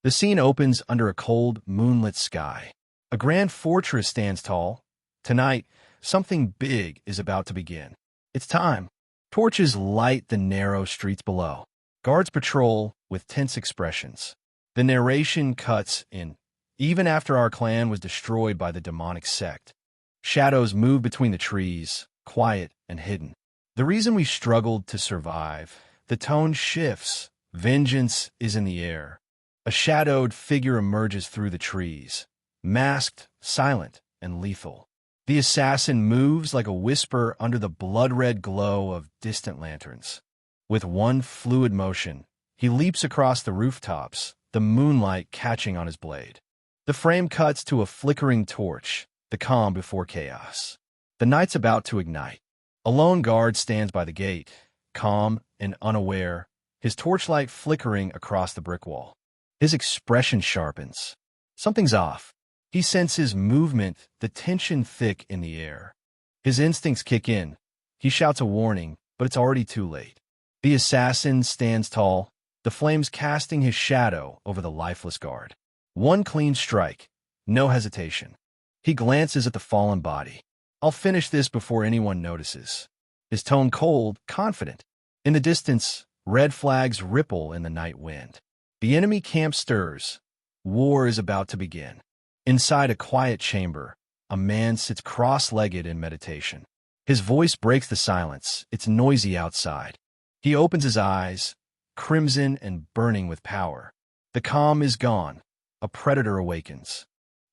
The scene opens under a cold, moonlit sky. A grand fortress stands tall. Tonight, something big is about to begin. It's time. Torches light the narrow streets below. Guards patrol with tense expressions. The narration cuts in. Even after our clan was destroyed by the demonic sect, shadows move between the trees, quiet and hidden. The reason we struggled to survive, the tone shifts. Vengeance is in the air. A shadowed figure emerges through the trees, masked, silent, and lethal. The assassin moves like a whisper under the blood-red glow of distant lanterns. With one fluid motion, he leaps across the rooftops, the moonlight catching on his blade. The frame cuts to a flickering torch, the calm before chaos. The night's about to ignite. A lone guard stands by the gate, calm and unaware, his torchlight flickering across the brick wall. His expression sharpens. Something's off. He senses movement, the tension thick in the air. His instincts kick in. He shouts a warning, but it's already too late. The assassin stands tall, the flames casting his shadow over the lifeless guard. One clean strike, no hesitation. He glances at the fallen body. I'll finish this before anyone notices. His tone cold, confident. In the distance, red flags ripple in the night wind. The enemy camp stirs. War is about to begin. Inside a quiet chamber, a man sits cross-legged in meditation. His voice breaks the silence. It's noisy outside. He opens his eyes, crimson and burning with power. The calm is gone. A predator awakens.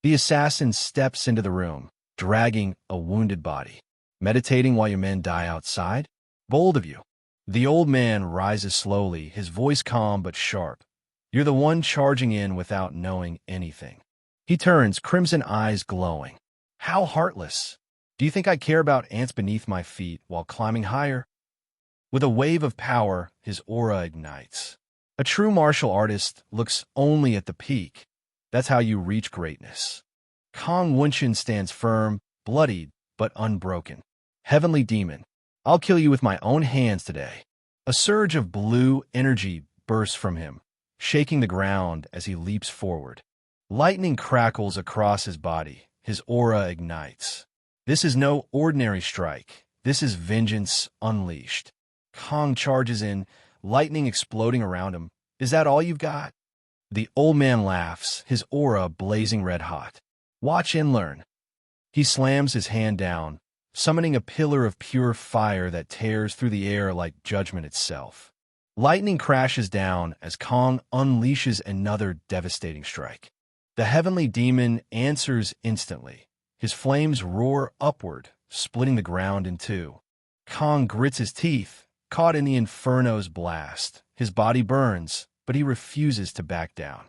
The assassin steps into the room, dragging a wounded body. Meditating while your men die outside? Bold of you. The old man rises slowly, his voice calm but sharp. You're the one charging in without knowing anything. He turns, crimson eyes glowing. How heartless. Do you think I care about ants beneath my feet while climbing higher? With a wave of power, his aura ignites. A true martial artist looks only at the peak. That's how you reach greatness. Kong Wunshin stands firm, bloodied, but unbroken. Heavenly demon, I'll kill you with my own hands today. A surge of blue energy bursts from him, shaking the ground as he leaps forward. Lightning crackles across his body. His aura ignites. This is no ordinary strike. This is vengeance unleashed. Kong charges in, lightning exploding around him. Is that all you've got? The old man laughs, his aura blazing red-hot. Watch and learn. He slams his hand down, summoning a pillar of pure fire that tears through the air like judgment itself. Lightning crashes down as Kong unleashes another devastating strike. The heavenly demon answers instantly. His flames roar upward, splitting the ground in two. Kong grits his teeth, caught in the inferno's blast. His body burns, but he refuses to back down.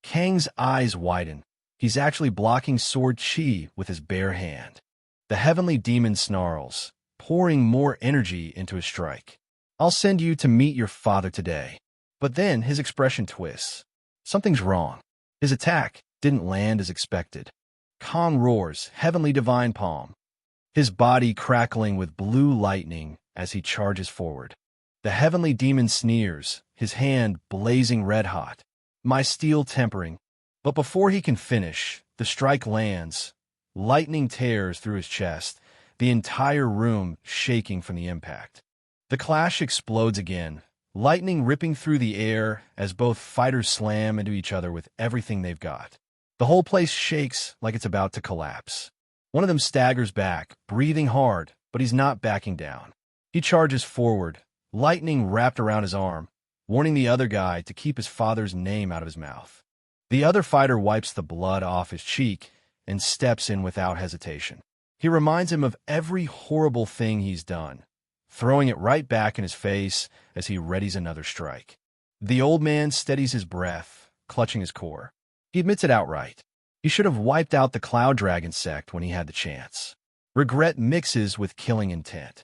Kang's eyes widen. He's actually blocking sword chi with his bare hand. The heavenly demon snarls, pouring more energy into his strike. I'll send you to meet your father today. But then his expression twists. Something's wrong. His attack didn't land as expected. Kong roars, heavenly divine palm, his body crackling with blue lightning as he charges forward. The heavenly demon sneers, his hand blazing red-hot, my steel tempering. But before he can finish, the strike lands. Lightning tears through his chest, the entire room shaking from the impact. The clash explodes again, lightning ripping through the air as both fighters slam into each other with everything they've got. The whole place shakes like it's about to collapse. One of them staggers back, breathing hard, but he's not backing down. He charges forward, lightning wrapped around his arm, warning the other guy to keep his father's name out of his mouth. The other fighter wipes the blood off his cheek and steps in without hesitation. He reminds him of every horrible thing he's done, throwing it right back in his face as he readies another strike. The old man steadies his breath, clutching his core. He admits it outright. He should have wiped out the Cloud Dragon sect when he had the chance. Regret mixes with killing intent.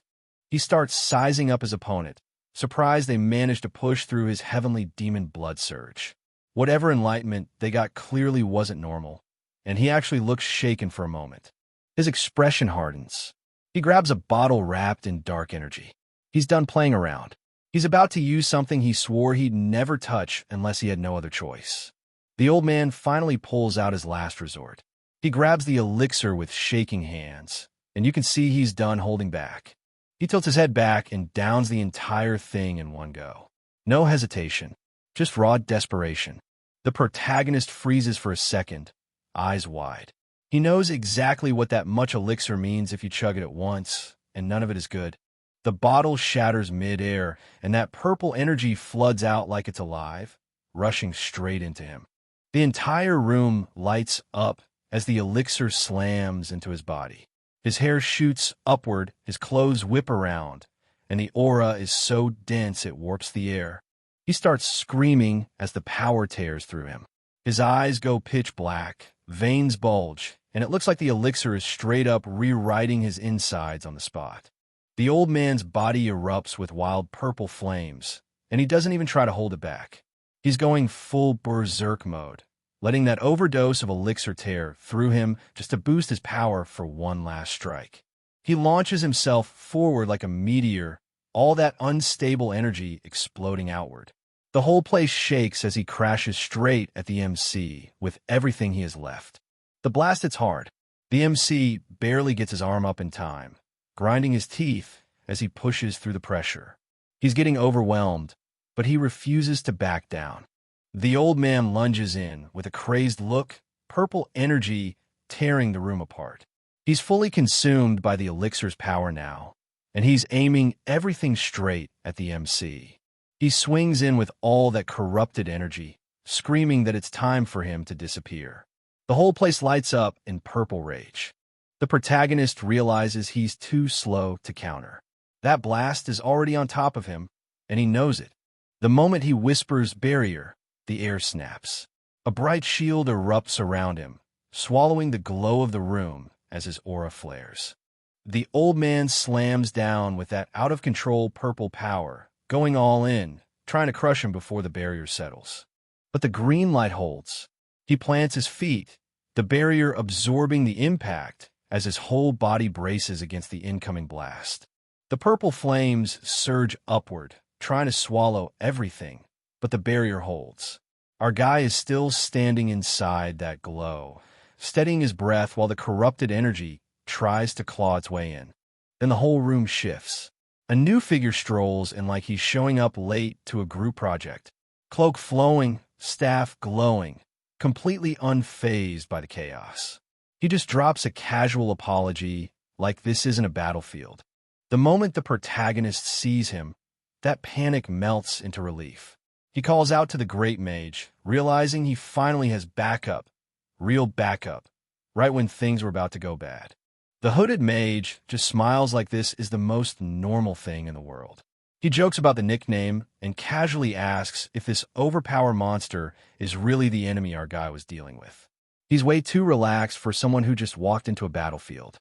He starts sizing up his opponent, surprised they managed to push through his heavenly demon blood surge. Whatever enlightenment they got clearly wasn't normal, and he actually looks shaken for a moment. His expression hardens. He grabs a bottle wrapped in dark energy. He's done playing around. He's about to use something he swore he'd never touch unless he had no other choice. The old man finally pulls out his last resort. He grabs the elixir with shaking hands, and you can see he's done holding back. He tilts his head back and downs the entire thing in one go. No hesitation, just raw desperation. The protagonist freezes for a second, eyes wide. He knows exactly what that much elixir means if you chug it at once, and none of it is good. The bottle shatters mid-air, and that purple energy floods out like it's alive, rushing straight into him. The entire room lights up as the elixir slams into his body. His hair shoots upward, his clothes whip around, and the aura is so dense it warps the air. He starts screaming as the power tears through him. His eyes go pitch black, veins bulge, and it looks like the elixir is straight up rewriting his insides on the spot. The old man's body erupts with wild purple flames, and he doesn't even try to hold it back. He's going full berserk mode, letting that overdose of elixir tear through him just to boost his power for one last strike. He launches himself forward like a meteor, all that unstable energy exploding outward. The whole place shakes as he crashes straight at the MC with everything he has left. The blast hits hard. The MC barely gets his arm up in time, grinding his teeth as he pushes through the pressure. He's getting overwhelmed, but he refuses to back down. The old man lunges in with a crazed look, purple energy tearing the room apart. He's fully consumed by the elixir's power now, and he's aiming everything straight at the MC. He swings in with all that corrupted energy, screaming that it's time for him to disappear. The whole place lights up in purple rage. The protagonist realizes he's too slow to counter. That blast is already on top of him, and he knows it. The moment he whispers barrier, the air snaps. A bright shield erupts around him, swallowing the glow of the room as his aura flares. The old man slams down with that out-of-control purple power, going all in, trying to crush him before the barrier settles. But the green light holds. He plants his feet, the barrier absorbing the impact as his whole body braces against the incoming blast. The purple flames surge upward, trying to swallow everything, but the barrier holds. Our guy is still standing inside that glow, steadying his breath while the corrupted energy tries to claw its way in. Then the whole room shifts. A new figure strolls in like he's showing up late to a group project. Cloak flowing, staff glowing, completely unfazed by the chaos. He just drops a casual apology like this isn't a battlefield. The moment the protagonist sees him, that panic melts into relief. He calls out to the great mage, realizing he finally has backup, real backup, right when things were about to go bad. The hooded mage just smiles like this is the most normal thing in the world. He jokes about the nickname and casually asks if this overpowered monster is really the enemy our guy was dealing with. He's way too relaxed for someone who just walked into a battlefield.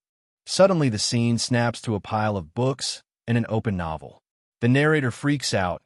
Suddenly the scene snaps to a pile of books and an open novel. The narrator freaks out,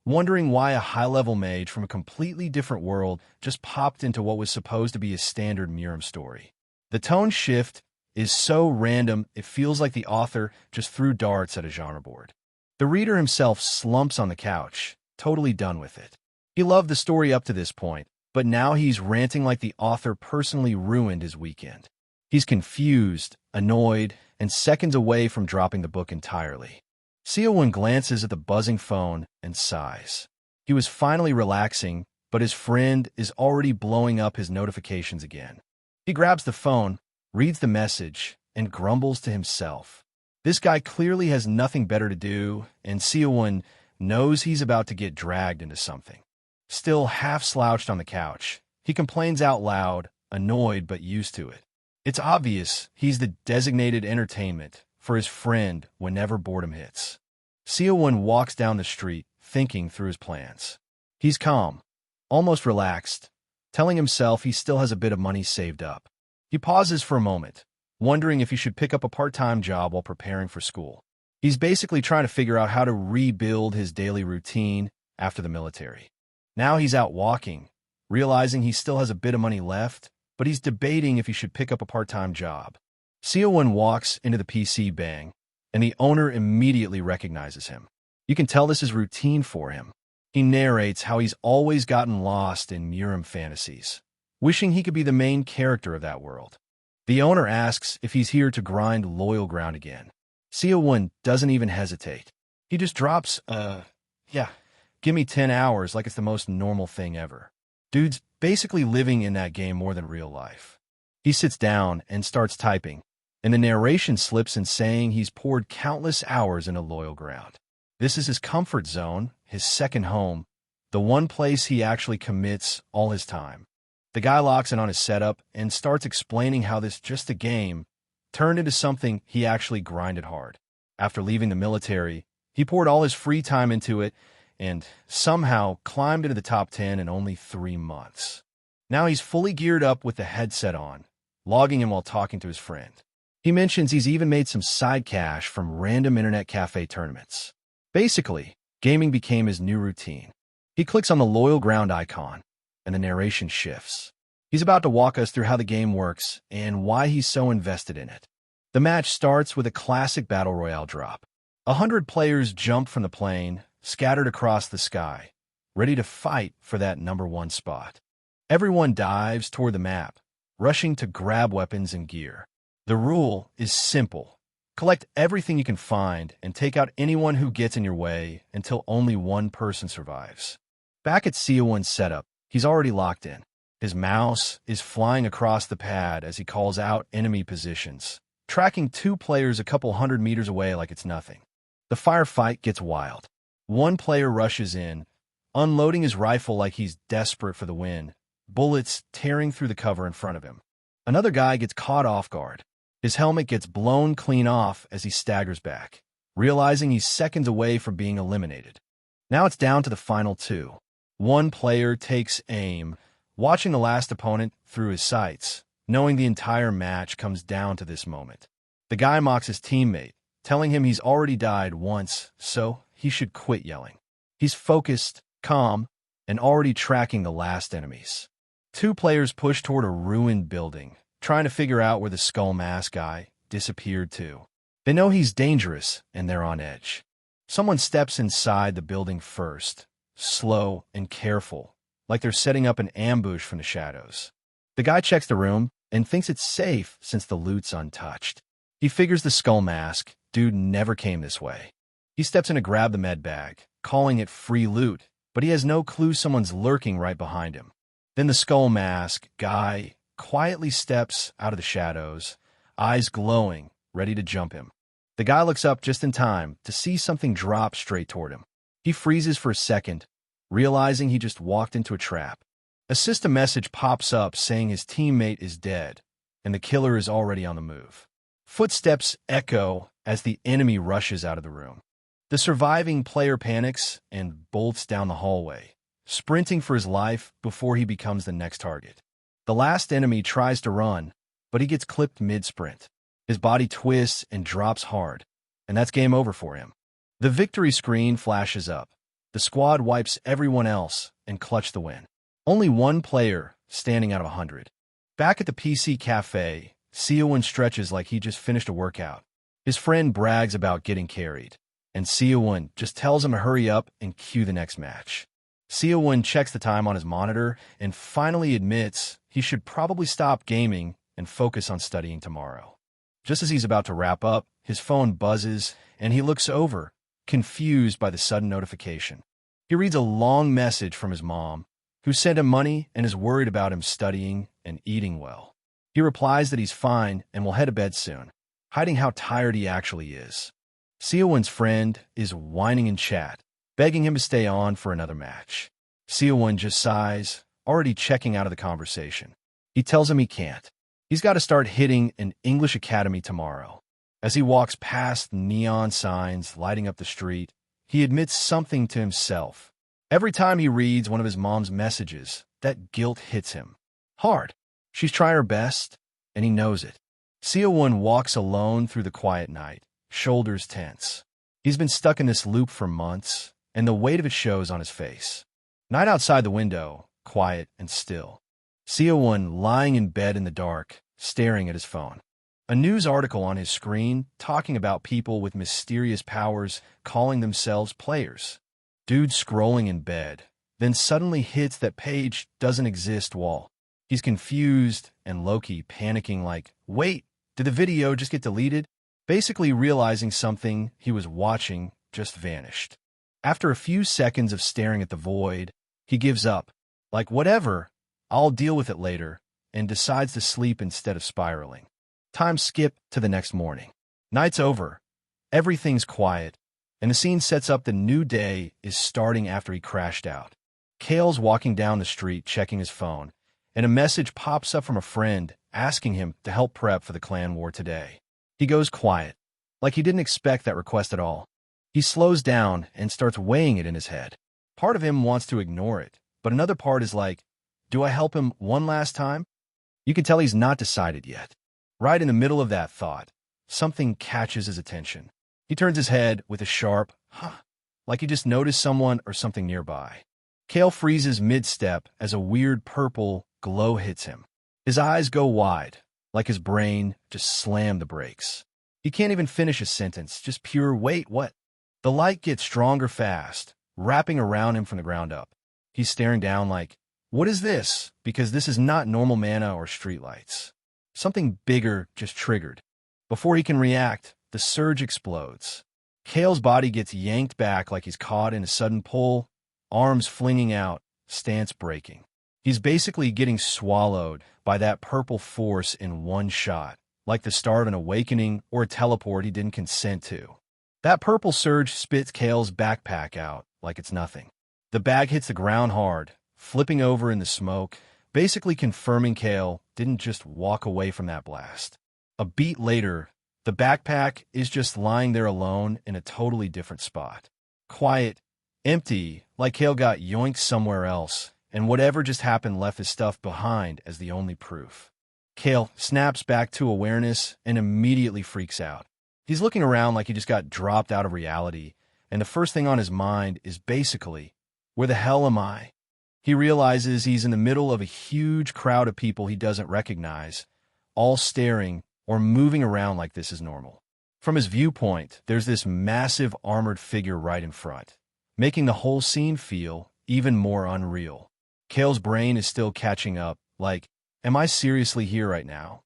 wondering why a high-level mage from a completely different world just popped into what was supposed to be a standard Miram story. The tone shift is so random it feels like the author just threw darts at a genre board. The reader himself slumps on the couch, totally done with it. He loved the story up to this point, but now he's ranting like the author personally ruined his weekend. He's confused, annoyed, and seconds away from dropping the book entirely. Seo glances at the buzzing phone and sighs. He was finally relaxing, but his friend is already blowing up his notifications again. He grabs the phone, reads the message, and grumbles to himself. This guy clearly has nothing better to do, and Seo knows he's about to get dragged into something. Still half slouched on the couch, he complains out loud, annoyed but used to it. It's obvious he's the designated entertainment for his friend whenever boredom hits. Seo walks down the street, thinking through his plans. He's calm, almost relaxed, telling himself he still has a bit of money saved up. He pauses for a moment, wondering if he should pick up a part-time job while preparing for school. He's basically trying to figure out how to rebuild his daily routine after the military. Now he's out walking, realizing he still has a bit of money left, but he's debating if he should pick up a part-time job. Seo walks into the PC bang, and the owner immediately recognizes him. You can tell this is routine for him. He narrates how he's always gotten lost in Muram fantasies, wishing he could be the main character of that world. The owner asks if he's here to grind loyal ground again. Seo doesn't even hesitate. He just drops, yeah, give me 10 hours like it's the most normal thing ever. Dude's basically living in that game more than real life. He sits down and starts typing, and the narration slips in saying he's poured countless hours into loyal ground. This is his comfort zone, his second home, the one place he actually commits all his time. The guy locks in on his setup and starts explaining how this just a game turned into something he actually grinded hard. After leaving the military, he poured all his free time into it and somehow climbed into the top 10 in only 3 months. Now he's fully geared up with the headset on, logging in while talking to his friend. He mentions he's even made some side cash from random internet cafe tournaments. Basically, gaming became his new routine. He clicks on the loyal ground icon, and the narration shifts. He's about to walk us through how the game works and why he's so invested in it. The match starts with a classic battle royale drop. 100 players jump from the plane, scattered across the sky, ready to fight for that #1 spot. Everyone dives toward the map, rushing to grab weapons and gear. The rule is simple. Collect everything you can find and take out anyone who gets in your way until only one person survives. Back at Seo setup, he's already locked in. His mouse is flying across the pad as he calls out enemy positions, tracking 2 players a couple 100 meters away like it's nothing. The firefight gets wild. One player rushes in, unloading his rifle like he's desperate for the win, bullets tearing through the cover in front of him. Another guy gets caught off guard. His helmet gets blown clean off as he staggers back, realizing he's seconds away from being eliminated. Now it's down to the final 2. One player takes aim, watching the last opponent through his sights, knowing the entire match comes down to this moment. The guy mocks his teammate, telling him he's already died once, so he should quit yelling. He's focused, calm, and already tracking the last enemies. 2 players push toward a ruined building, trying to figure out where the skull mask guy disappeared to. They know he's dangerous, and they're on edge. Someone steps inside the building first, slow and careful, like they're setting up an ambush from the shadows. The guy checks the room and thinks it's safe since the loot's untouched. He figures the skull mask dude never came this way. He steps in to grab the med bag, calling it free loot, but he has no clue someone's lurking right behind him. Then the skull mask guy quietly steps out of the shadows, eyes glowing, ready to jump him. The guy looks up just in time to see something drop straight toward him. He freezes for a second, realizing he just walked into a trap. A system message pops up saying his teammate is dead, and the killer is already on the move. Footsteps echo as the enemy rushes out of the room. The surviving player panics and bolts down the hallway, sprinting for his life before he becomes the next target. The last enemy tries to run, but he gets clipped mid-sprint. His body twists and drops hard, and that's game over for him. The victory screen flashes up. The squad wipes everyone else and clutch the win. Only one player standing out of 100. Back at the PC cafe, Seo stretches like he just finished a workout. His friend brags about getting carried, and Seo just tells him to hurry up and cue the next match. Seo checks the time on his monitor and finally admits he should probably stop gaming and focus on studying tomorrow. Just as he's about to wrap up, his phone buzzes and he looks over, confused by the sudden notification. He reads a long message from his mom, who sent him money and is worried about him studying and eating well. He replies that he's fine and will head to bed soon, hiding how tired he actually is. Seo's friend is whining in chat, begging him to stay on for another match. Seo just sighs, already checking out of the conversation. He tells him he can't. He's got to start hitting an English academy tomorrow. As he walks past neon signs lighting up the street, he admits something to himself. Every time he reads one of his mom's messages, that guilt hits him hard. She's trying her best, and he knows it. Seo walks alone through the quiet night, shoulders tense. He's been stuck in this loop for months, and the weight of it shows on his face. Night outside the window, quiet and still. Seo lying in bed in the dark, staring at his phone. A news article on his screen talking about people with mysterious powers calling themselves players. Dude scrolling in bed, then suddenly hits that page doesn't exist wall. He's confused and low-key panicking like, wait, did the video just get deleted? Basically realizing something he was watching just vanished. After a few seconds of staring at the void, he gives up. Like, whatever, I'll deal with it later, and decides to sleep instead of spiraling. Time skip to the next morning. Night's over. Everything's quiet, and the scene sets up the new day is starting after he crashed out. Kale's walking down the street checking his phone, and a message pops up from a friend asking him to help prep for the clan war today. He goes quiet, like he didn't expect that request at all. He slows down and starts weighing it in his head. Part of him wants to ignore it, but another part is like, do I help him one last time? You can tell he's not decided yet. Right in the middle of that thought, something catches his attention. He turns his head with a sharp, like he just noticed someone or something nearby. Kale freezes mid-step as a weird purple glow hits him. His eyes go wide, like his brain just slammed the brakes. He can't even finish a sentence, just pure wait, what? The light gets stronger fast, wrapping around him from the ground up. He's staring down like, what is this? Because this is not normal mana or streetlights. Something bigger just triggered. Before he can react, the surge explodes. Kale's body gets yanked back like he's caught in a sudden pull, arms flinging out, stance breaking. He's basically getting swallowed by that purple force in one shot, like the start of an awakening or a teleport he didn't consent to. That purple surge spits Kale's backpack out like it's nothing. The bag hits the ground hard, flipping over in the smoke, basically confirming Kale didn't just walk away from that blast. A beat later, the backpack is just lying there alone in a totally different spot. Quiet, empty, like Kale got yoinked somewhere else, and whatever just happened left his stuff behind as the only proof. Kale snaps back to awareness and immediately freaks out. He's looking around like he just got dropped out of reality, and the first thing on his mind is basically, where the hell am I? He realizes he's in the middle of a huge crowd of people he doesn't recognize, all staring or moving around like this is normal. From his viewpoint, there's this massive armored figure right in front, making the whole scene feel even more unreal. Kale's brain is still catching up, like, am I seriously here right now?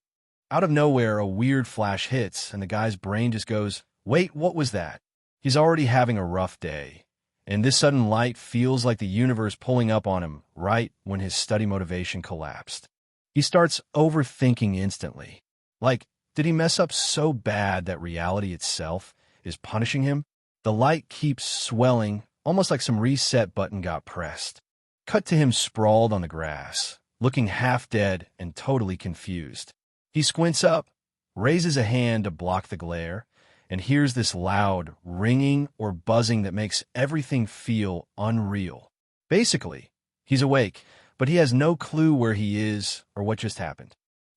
Out of nowhere, a weird flash hits, and the guy's brain just goes, wait, what was that? He's already having a rough day, and this sudden light feels like the universe pulling up on him right when his study motivation collapsed. He starts overthinking instantly. Like, did he mess up so bad that reality itself is punishing him? The light keeps swelling, almost like some reset button got pressed. Cut to him sprawled on the grass, looking half dead and totally confused. He squints up, raises a hand to block the glare, and hears this loud ringing or buzzing that makes everything feel unreal. Basically, he's awake, but he has no clue where he is or what just happened.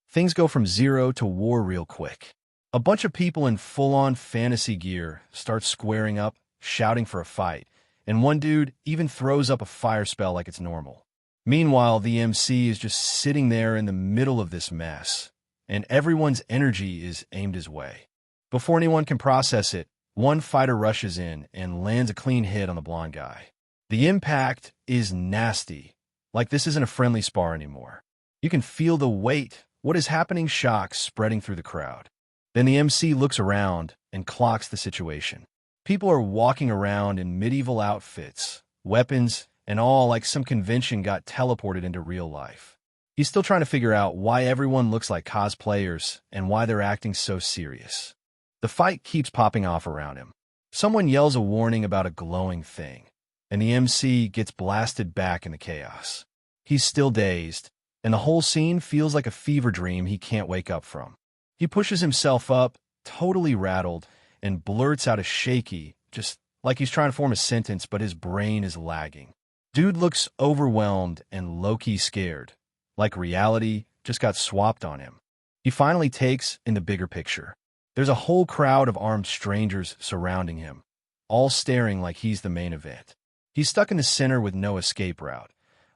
Things go from zero to war real quick. A bunch of people in full-on fantasy gear start squaring up, shouting for a fight, and one dude even throws up a fire spell like it's normal. Meanwhile, the MC is just sitting there in the middle of this mess, and everyone's energy is aimed his way. Before anyone can process it, one fighter rushes in and lands a clean hit on the blonde guy. The impact is nasty, like this isn't a friendly spar anymore. You can feel the weight, what is happening shock spreading through the crowd. Then the MC looks around and clocks the situation. People are walking around in medieval outfits, weapons, and all like some convention got teleported into real life. He's still trying to figure out why everyone looks like cosplayers and why they're acting so serious. The fight keeps popping off around him. Someone yells a warning about a glowing thing, and the MC gets blasted back in the chaos. He's still dazed, and the whole scene feels like a fever dream he can't wake up from. He pushes himself up, totally rattled, and blurts out a shaky, just like he's trying to form a sentence, but his brain is lagging. Dude looks overwhelmed and low-key scared, like reality just got swapped on him. He finally takes in the bigger picture. There's a whole crowd of armed strangers surrounding him, all staring like he's the main event. He's stuck in the center with no escape route,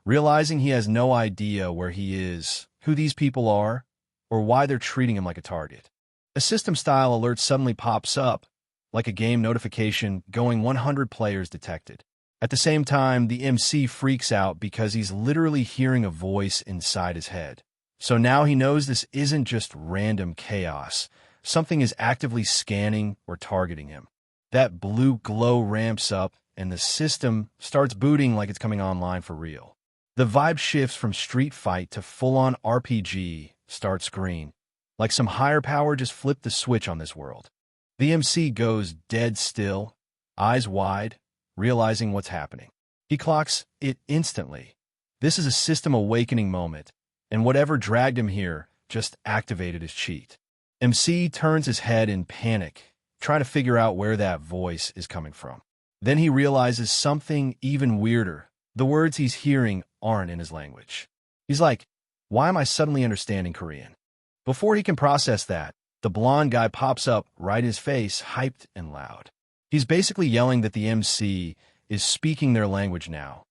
realizing he has no idea where he is, who these people are, or why they're treating him like a target. A system-style alert suddenly pops up, like a game notification going 100 players detected. At the same time, the MC freaks out because he's literally hearing a voice inside his head. So now he knows this isn't just random chaos. Something is actively scanning or targeting him. That blue glow ramps up, and the system starts booting like it's coming online for real. The vibe shifts from street fight to full-on RPG, start screen. Like some higher power just flipped the switch on this world. The MC goes dead still, eyes wide, realizing what's happening. He clocks it instantly. This is a system awakening moment, and whatever dragged him here just activated his cheat. MC turns his head in panic, trying to figure out where that voice is coming from. Then he realizes something even weirder. The words he's hearing aren't in his language. He's like, why am I suddenly understanding Korean? Before he can process that, the blonde guy pops up right in his face, hyped and loud. He's basically yelling that the MC is speaking their language now,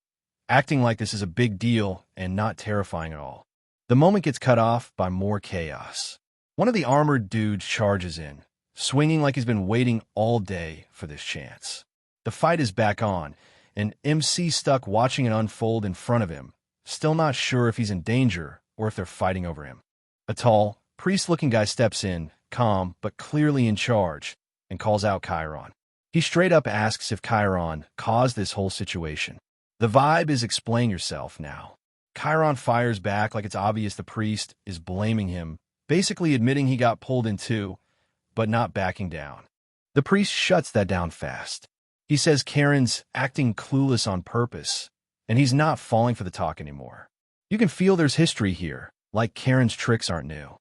acting like this is a big deal and not terrifying at all. The moment gets cut off by more chaos. One of the armored dudes charges in, swinging like he's been waiting all day for this chance. The fight is back on, and MC stuck watching it unfold in front of him, still not sure if he's in danger or if they're fighting over him. A tall, priest-looking guy steps in, calm but clearly in charge, and calls out Chiron. He straight up asks if Chiron caused this whole situation. The vibe is explain yourself now. Chiron fires back like it's obvious the priest is blaming him, basically admitting he got pulled in two, but not backing down. The priest shuts that down fast. He says Karen's acting clueless on purpose, and he's not falling for the talk anymore. You can feel there's history here, like Karen's tricks aren't new.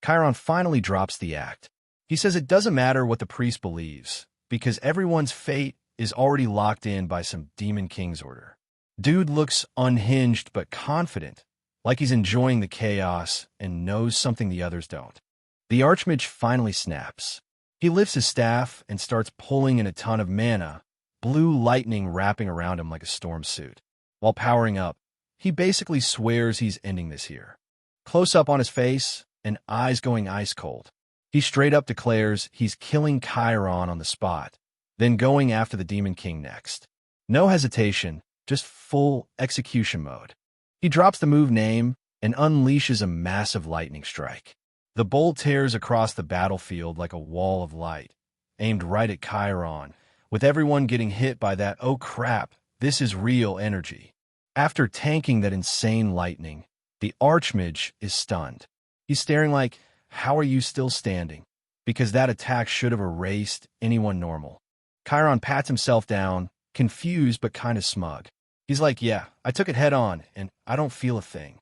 Chiron finally drops the act. He says it doesn't matter what the priest believes, because everyone's fate is already locked in by some demon king's order. Dude looks unhinged but confident, like he's enjoying the chaos and knows something the others don't. The Archmage finally snaps. He lifts his staff and starts pulling in a ton of mana, blue lightning wrapping around him like a storm suit. While powering up, he basically swears he's ending this here. Close up on his face and eyes going ice cold. He straight up declares he's killing Chiron on the spot, then going after the Demon King next. No hesitation, just full execution mode. He drops the move name and unleashes a massive lightning strike. The bolt tears across the battlefield like a wall of light, aimed right at Chiron, with everyone getting hit by that "oh crap, this is real" energy. After tanking that insane lightning, the Archmage is stunned. He's staring like, how are you still standing? Because that attack should have erased anyone normal. Chiron pats himself down, confused but kind of smug. He's like, yeah, I took it head on, and I don't feel a thing.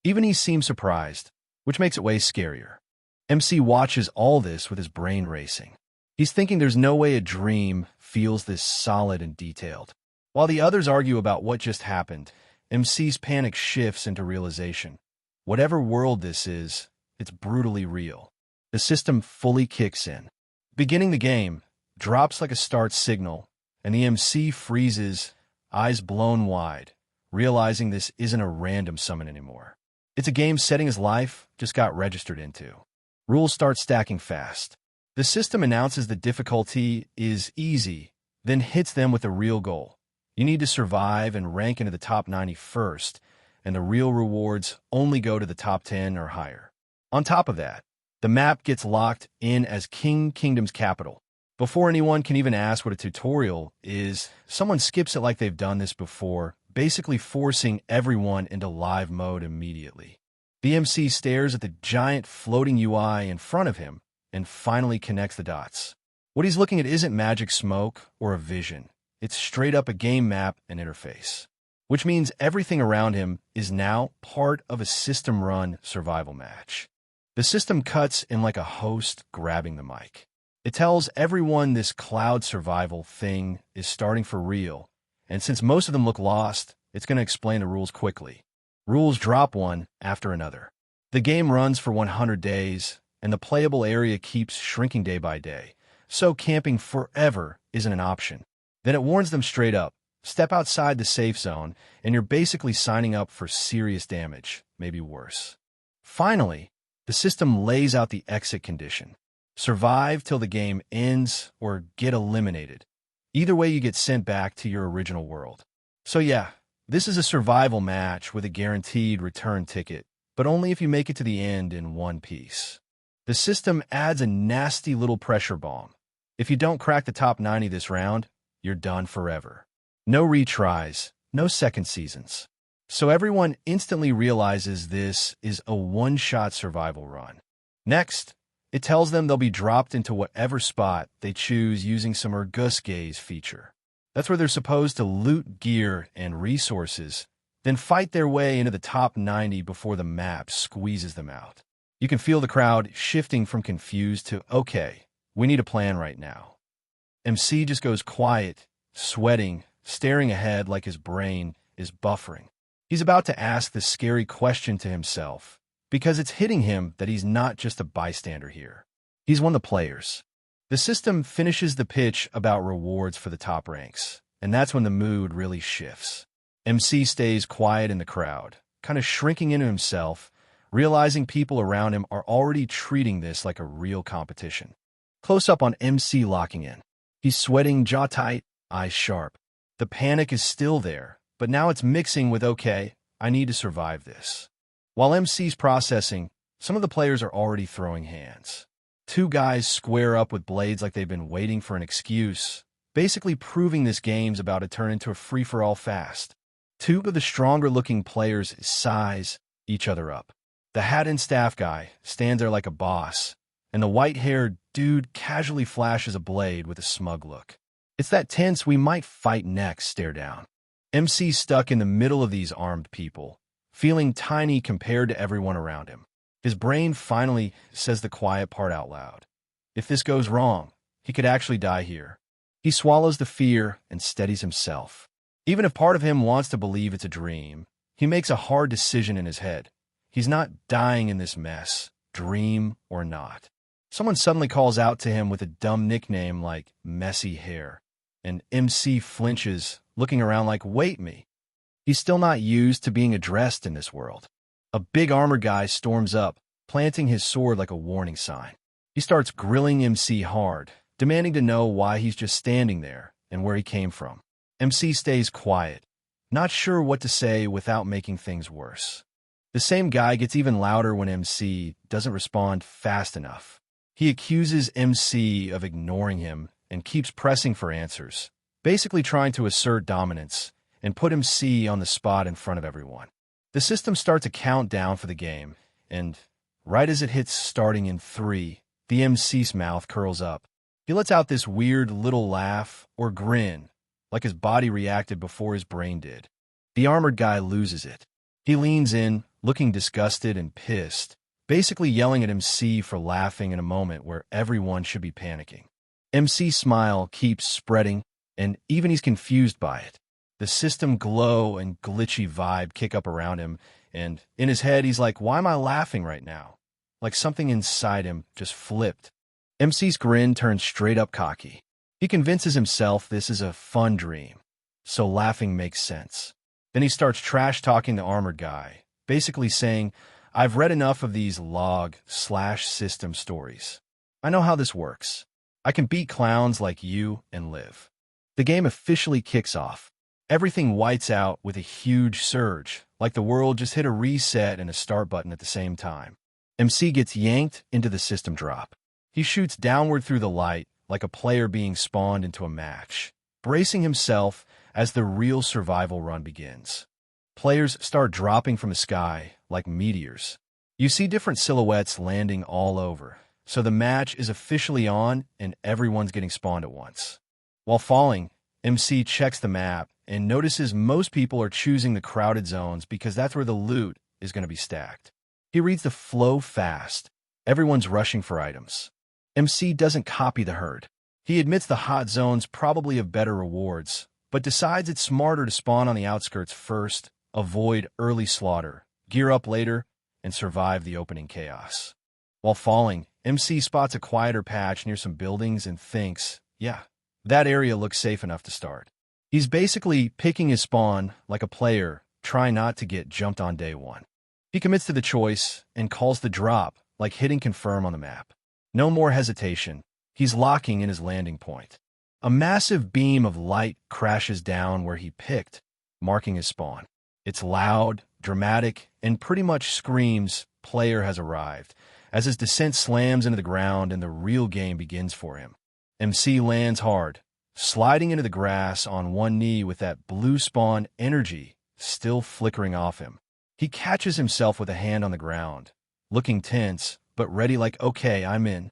Even he seems surprised, which makes it way scarier. MC watches all this with his brain racing. He's thinking there's no way a dream feels this solid and detailed. While the others argue about what just happened, MC's panic shifts into realization. Whatever world this is, it's brutally real. The system fully kicks in. Beginning the game, drops like a start signal, and the MC freezes, eyes blown wide, realizing this isn't a random summon anymore. It's a game setting his life just got registered into. Rules start stacking fast. The system announces the difficulty is easy, then hits them with a real goal. You need to survive and rank into the top 90 first, and the real rewards only go to the top 10 or higher. On top of that, the map gets locked in as Kingdom's capital. Before anyone can even ask what a tutorial is, someone skips it like they've done this before, basically forcing everyone into live mode immediately. The MC stares at the giant floating UI in front of him and finally connects the dots. What he's looking at isn't magic smoke or a vision. It's straight up a game map and interface, which means everything around him is now part of a system-run survival match. The system cuts in like a host grabbing the mic. It tells everyone this cloud survival thing is starting for real, and since most of them look lost, it's going to explain the rules quickly. Rules drop one after another. The game runs for 100 days, and the playable area keeps shrinking day by day, so camping forever isn't an option. Then it warns them straight up, step outside the safe zone, and you're basically signing up for serious damage, maybe worse. Finally, the system lays out the exit condition. Survive till the game ends or get eliminated. Either way, you get sent back to your original world. So yeah, this is a survival match with a guaranteed return ticket, but only if you make it to the end in one piece. The system adds a nasty little pressure bomb. If you don't crack the top 90 this round, you're done forever. No retries, no second seasons. So everyone instantly realizes this is a one-shot survival run. Next, it tells them they'll be dropped into whatever spot they choose using some Gaze feature. That's where they're supposed to loot gear and resources, then fight their way into the top 90 before the map squeezes them out. You can feel the crowd shifting from confused to, okay, we need a plan right now. MC just goes quiet, sweating, staring ahead like his brain is buffering. He's about to ask this scary question to himself, because it's hitting him that he's not just a bystander here. He's one of the players. The system finishes the pitch about rewards for the top ranks, and that's when the mood really shifts. MC stays quiet in the crowd, kind of shrinking into himself, realizing people around him are already treating this like a real competition. Close up on MC locking in. He's sweating, jaw tight, eyes sharp. The panic is still there, but now it's mixing with, okay, I need to survive this. While MC's processing, some of the players are already throwing hands. Two guys square up with blades like they've been waiting for an excuse, basically proving this game's about to turn into a free-for-all fast. Two of the stronger-looking players size each other up. The hat and staff guy stands there like a boss, and the white-haired dude casually flashes a blade with a smug look. It's that tense we might fight next stare down. MC's stuck in the middle of these armed people, feeling tiny compared to everyone around him. His brain finally says the quiet part out loud. If this goes wrong, he could actually die here. He swallows the fear and steadies himself. Even if part of him wants to believe it's a dream, he makes a hard decision in his head. He's not dying in this mess, dream or not. Someone suddenly calls out to him with a dumb nickname like Messy Hair, and MC flinches, looking around like, wait me. He's still not used to being addressed in this world. A big armored guy storms up, planting his sword like a warning sign. He starts grilling MC hard, demanding to know why he's just standing there and where he came from. MC stays quiet, not sure what to say without making things worse. The same guy gets even louder when MC doesn't respond fast enough. He accuses MC of ignoring him and keeps pressing for answers, basically trying to assert dominance and put MC on the spot in front of everyone. The system starts a countdown for the game, and right as it hits starting in 3, the MC's mouth curls up. He lets out this weird little laugh or grin, like his body reacted before his brain did. The armored guy loses it. He leans in, looking disgusted and pissed, basically yelling at MC for laughing in a moment where everyone should be panicking. MC's smile keeps spreading, and even he's confused by it. The system glow and glitchy vibe kick up around him, and in his head he's like, why am I laughing right now? Like something inside him just flipped. MC's grin turns straight up cocky. He convinces himself this is a fun dream, so laughing makes sense. Then he starts trash-talking the armored guy, basically saying, I've read enough of these log/system stories. I know how this works. I can beat clowns like you and live. The game officially kicks off. Everything whites out with a huge surge, like the world just hit a reset and a start button at the same time. MC gets yanked into the system drop. He shoots downward through the light like a player being spawned into a match, bracing himself as the real survival run begins. Players start dropping from the sky like meteors. You see different silhouettes landing all over, so the match is officially on and everyone's getting spawned at once. While falling, MC checks the map and notices most people are choosing the crowded zones because that's where the loot is going to be stacked. He reads the flow fast. Everyone's rushing for items. MC doesn't copy the herd. He admits the hot zones probably have better rewards, but decides it's smarter to spawn on the outskirts first, avoid early slaughter, gear up later, and survive the opening chaos. While falling, MC spots a quieter patch near some buildings and thinks, yeah, that area looks safe enough to start. He's basically picking his spawn like a player, trying not to get jumped on day one. He commits to the choice and calls the drop like hitting confirm on the map. No more hesitation. He's locking in his landing point. A massive beam of light crashes down where he picked, marking his spawn. It's loud, dramatic, and pretty much screams, "Player has arrived," as his descent slams into the ground and the real game begins for him. MC lands hard, sliding into the grass on one knee with that blue spawn energy still flickering off him. He catches himself with a hand on the ground, looking tense, but ready like, okay, I'm in.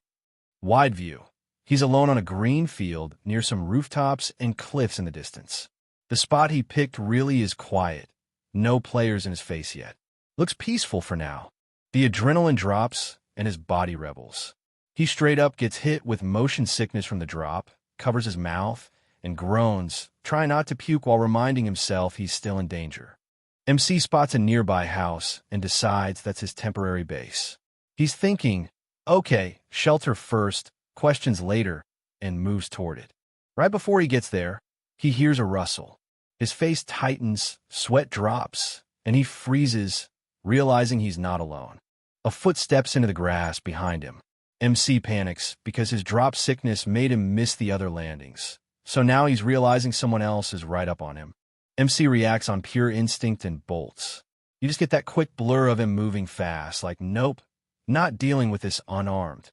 Wide view. He's alone on a green field near some rooftops and cliffs in the distance. The spot he picked really is quiet. No players in his face yet. Looks peaceful for now. The adrenaline drops and his body rebels. He straight up gets hit with motion sickness from the drop, covers his mouth, and groans, trying not to puke while reminding himself he's still in danger. MC spots a nearby house and decides that's his temporary base. He's thinking, okay, shelter first, questions later, and moves toward it. Right before he gets there, he hears a rustle. His face tightens, sweat drops, and he freezes, realizing he's not alone. A foot steps into the grass behind him. MC panics because his drop sickness made him miss the other landings. So now he's realizing someone else is right up on him. MC reacts on pure instinct and bolts. You just get that quick blur of him moving fast, like, nope, not dealing with this unarmed.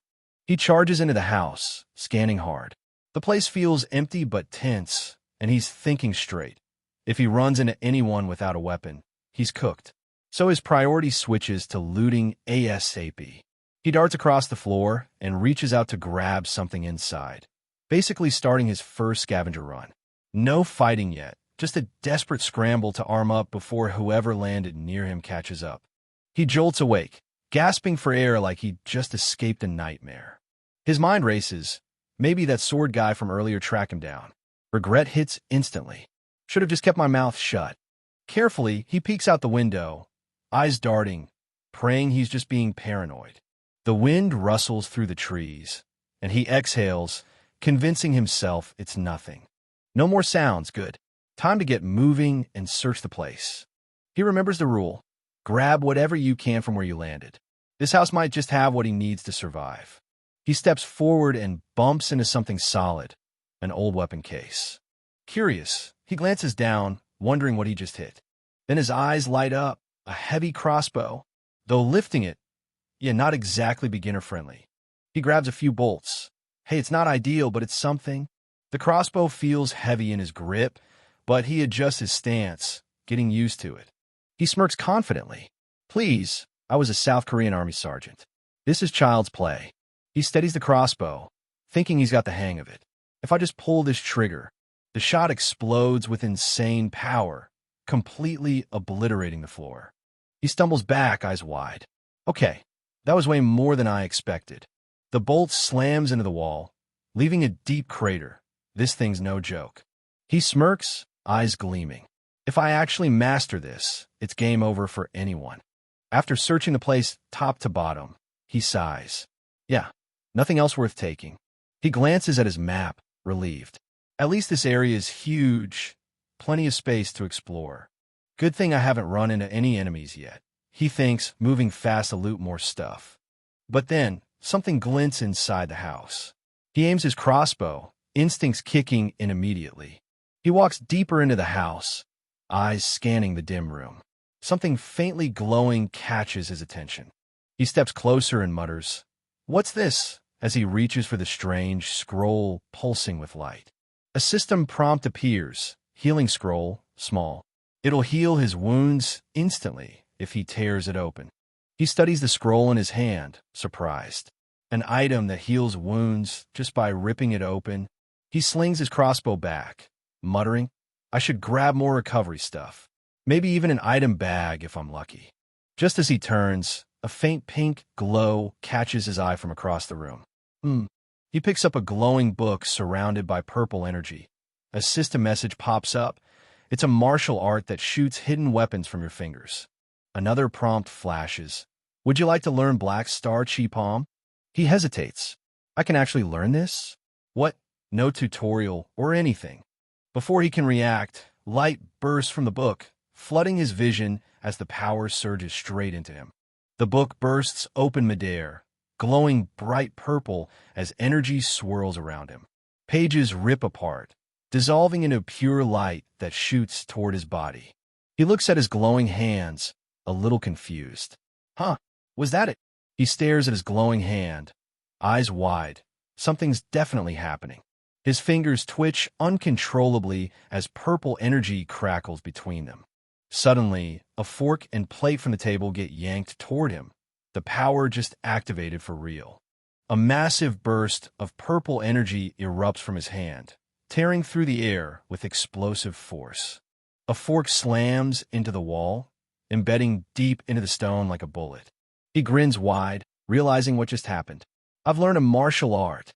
He charges into the house, scanning hard. The place feels empty but tense, and he's thinking straight. If he runs into anyone without a weapon, he's cooked. So his priority switches to looting ASAP. He darts across the floor and reaches out to grab something inside, basically starting his first scavenger run. No fighting yet, just a desperate scramble to arm up before whoever landed near him catches up. He jolts awake, gasping for air like he just escaped a nightmare. His mind races. Maybe that sword guy from earlier tracked him down. Regret hits instantly. Should have just kept my mouth shut. Carefully, he peeks out the window, eyes darting, praying he's just being paranoid. The wind rustles through the trees, and he exhales, convincing himself it's nothing. No more sounds, good. Time to get moving and search the place. He remembers the rule. Grab whatever you can from where you landed. This house might just have what he needs to survive. He steps forward and bumps into something solid, an old weapon case. Curious, he glances down, wondering what he just hit. Then his eyes light up, a heavy crossbow. Though lifting it, not exactly beginner-friendly. He grabs a few bolts. Hey, it's not ideal, but it's something. The crossbow feels heavy in his grip, but he adjusts his stance, getting used to it. He smirks confidently. Please, I was a South Korean Army sergeant. This is child's play. He steadies the crossbow, thinking he's got the hang of it. If I just pull this trigger, the shot explodes with insane power, completely obliterating the floor. He stumbles back, eyes wide. Okay, that was way more than I expected. The bolt slams into the wall, leaving a deep crater. This thing's no joke. He smirks, eyes gleaming. If I actually master this, it's game over for anyone. After searching the place top to bottom, he sighs. Yeah, nothing else worth taking. He glances at his map, relieved. At least this area is huge, plenty of space to explore. Good thing I haven't run into any enemies yet. He thinks, moving fast to loot more stuff. But then, something glints inside the house. He aims his crossbow, instincts kicking in immediately. He walks deeper into the house, eyes scanning the dim room. Something faintly glowing catches his attention. He steps closer and mutters, "What's this?" as he reaches for the strange scroll pulsing with light. A system prompt appears, healing scroll, small. It'll heal his wounds instantly if he tears it open. He studies the scroll in his hand, surprised. An item that heals wounds just by ripping it open. He slings his crossbow back, muttering, I should grab more recovery stuff. Maybe even an item bag if I'm lucky. Just as he turns, a faint pink glow catches his eye from across the room. He picks up a glowing book surrounded by purple energy. A system message pops up. It's a martial art that shoots hidden weapons from your fingers. Another prompt flashes. Would you like to learn Black Star Chi Palm? He hesitates. I can actually learn this? What? No tutorial or anything. Before he can react, light bursts from the book, flooding his vision as the power surges straight into him. The book bursts open midair, glowing bright purple as energy swirls around him. Pages rip apart, dissolving into pure light that shoots toward his body. He looks at his glowing hands, a little confused. Huh, was that it? He stares at his glowing hand, eyes wide. Something's definitely happening. His fingers twitch uncontrollably as purple energy crackles between them. Suddenly, a fork and plate from the table get yanked toward him. The power just activated for real. A massive burst of purple energy erupts from his hand, tearing through the air with explosive force. A fork slams into the wall, embedding deep into the stone like a bullet. He grins wide, realizing what just happened. I've learned a martial art.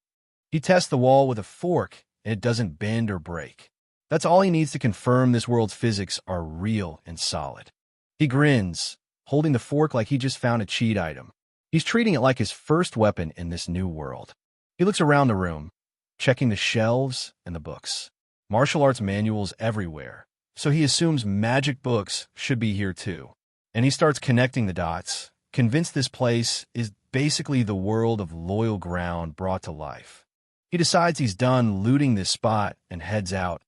He tests the wall with a fork, and it doesn't bend or break. That's all he needs to confirm this world's physics are real and solid. He grins, holding the fork like he just found a cheat item. He's treating it like his first weapon in this new world. He looks around the room, checking the shelves and the books. Martial arts manuals everywhere, so he assumes magic books should be here too. And he starts connecting the dots, convinced this place is basically the world of loyal ground brought to life. He decides he's done looting this spot and heads out,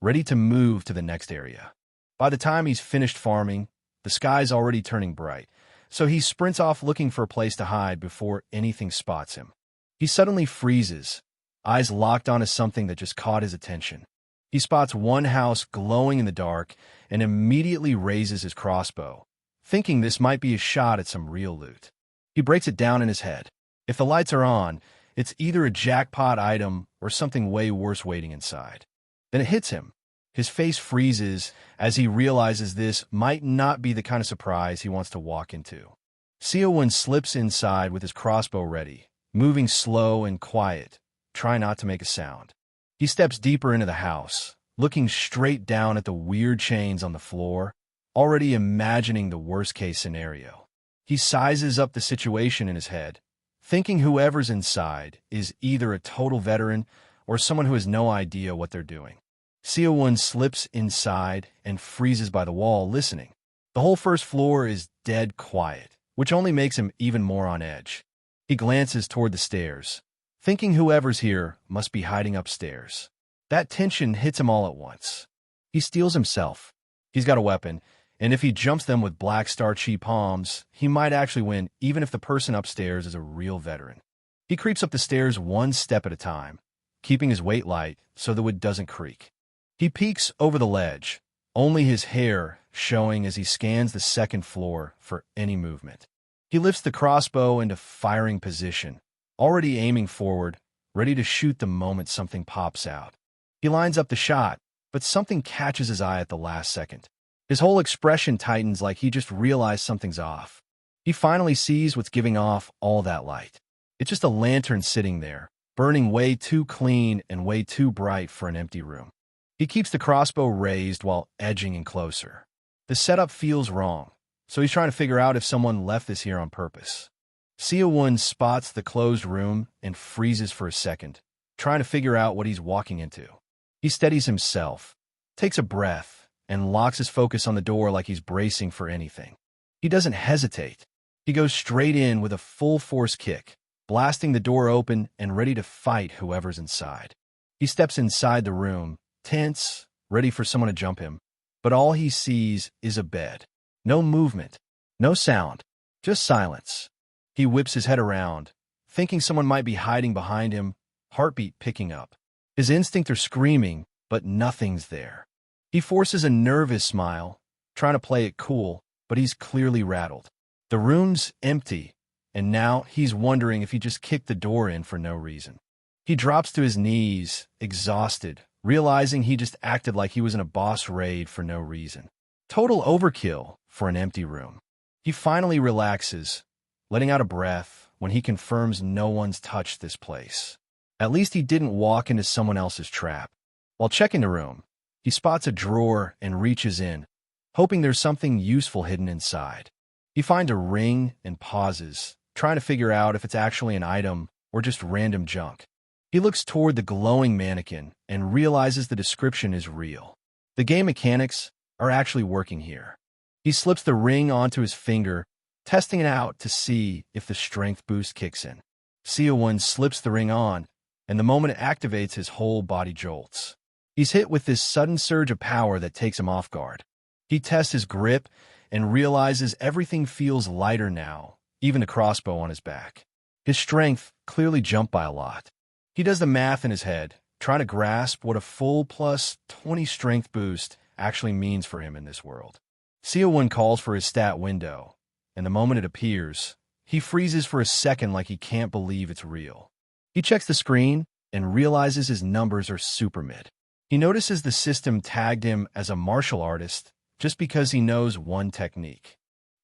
ready to move to the next area. By the time he's finished farming, the sky's already turning bright, so he sprints off looking for a place to hide before anything spots him. He suddenly freezes, eyes locked onto something that just caught his attention. He spots one house glowing in the dark and immediately raises his crossbow, thinking this might be a shot at some real loot. He breaks it down in his head. If the lights are on, it's either a jackpot item or something way worse waiting inside. Then it hits him. His face freezes as he realizes this might not be the kind of surprise he wants to walk into. Seowon slips inside with his crossbow ready, moving slow and quiet, trying not to make a sound. He steps deeper into the house, looking straight down at the weird chains on the floor, already imagining the worst-case scenario. He sizes up the situation in his head, thinking whoever's inside is either a total veteran or someone who has no idea what they're doing. Seowon slips inside and freezes by the wall, listening. The whole first floor is dead quiet, which only makes him even more on edge. He glances toward the stairs, thinking whoever's here must be hiding upstairs. That tension hits him all at once. He steels himself. He's got a weapon, and if he jumps them with black star-chi palms, he might actually win even if the person upstairs is a real veteran. He creeps up the stairs one step at a time, keeping his weight light so the wood doesn't creak. He peeks over the ledge, only his hair showing as he scans the second floor for any movement. He lifts the crossbow into firing position, already aiming forward, ready to shoot the moment something pops out. He lines up the shot, but something catches his eye at the last second. His whole expression tightens like he just realized something's off. He finally sees what's giving off all that light. It's just a lantern sitting there, burning way too clean and way too bright for an empty room. He keeps the crossbow raised while edging in closer. The setup feels wrong, so he's trying to figure out if someone left this here on purpose. Seowon spots the closed room and freezes for a second, trying to figure out what he's walking into. He steadies himself, takes a breath, and locks his focus on the door like he's bracing for anything. He doesn't hesitate. He goes straight in with a full-force kick, blasting the door open and ready to fight whoever's inside. He steps inside the room, tense, ready for someone to jump him, but all he sees is a bed. No movement, no sound, just silence. He whips his head around, thinking someone might be hiding behind him, heartbeat picking up. His instincts are screaming, but nothing's there. He forces a nervous smile, trying to play it cool, but he's clearly rattled. The room's empty, and now he's wondering if he just kicked the door in for no reason. He drops to his knees, exhausted, realizing he just acted like he was in a boss raid for no reason. Total overkill for an empty room. He finally relaxes, letting out a breath when he confirms no one's touched this place. At least he didn't walk into someone else's trap. While checking the room, he spots a drawer and reaches in, hoping there's something useful hidden inside. He finds a ring and pauses, trying to figure out if it's actually an item or just random junk. He looks toward the glowing mannequin and realizes the description is real. The game mechanics are actually working here. He slips the ring onto his finger, testing it out to see if the strength boost kicks in. Seowon slips the ring on, and the moment it activates, his whole body jolts. He's hit with this sudden surge of power that takes him off guard. He tests his grip and realizes everything feels lighter now, even the crossbow on his back. His strength clearly jumped by a lot. He does the math in his head, trying to grasp what a full plus 20 strength boost actually means for him in this world. SEO calls for his stat window, and the moment it appears, he freezes for a second like he can't believe it's real. He checks the screen and realizes his numbers are super mid. He notices the system tagged him as a martial artist just because he knows one technique.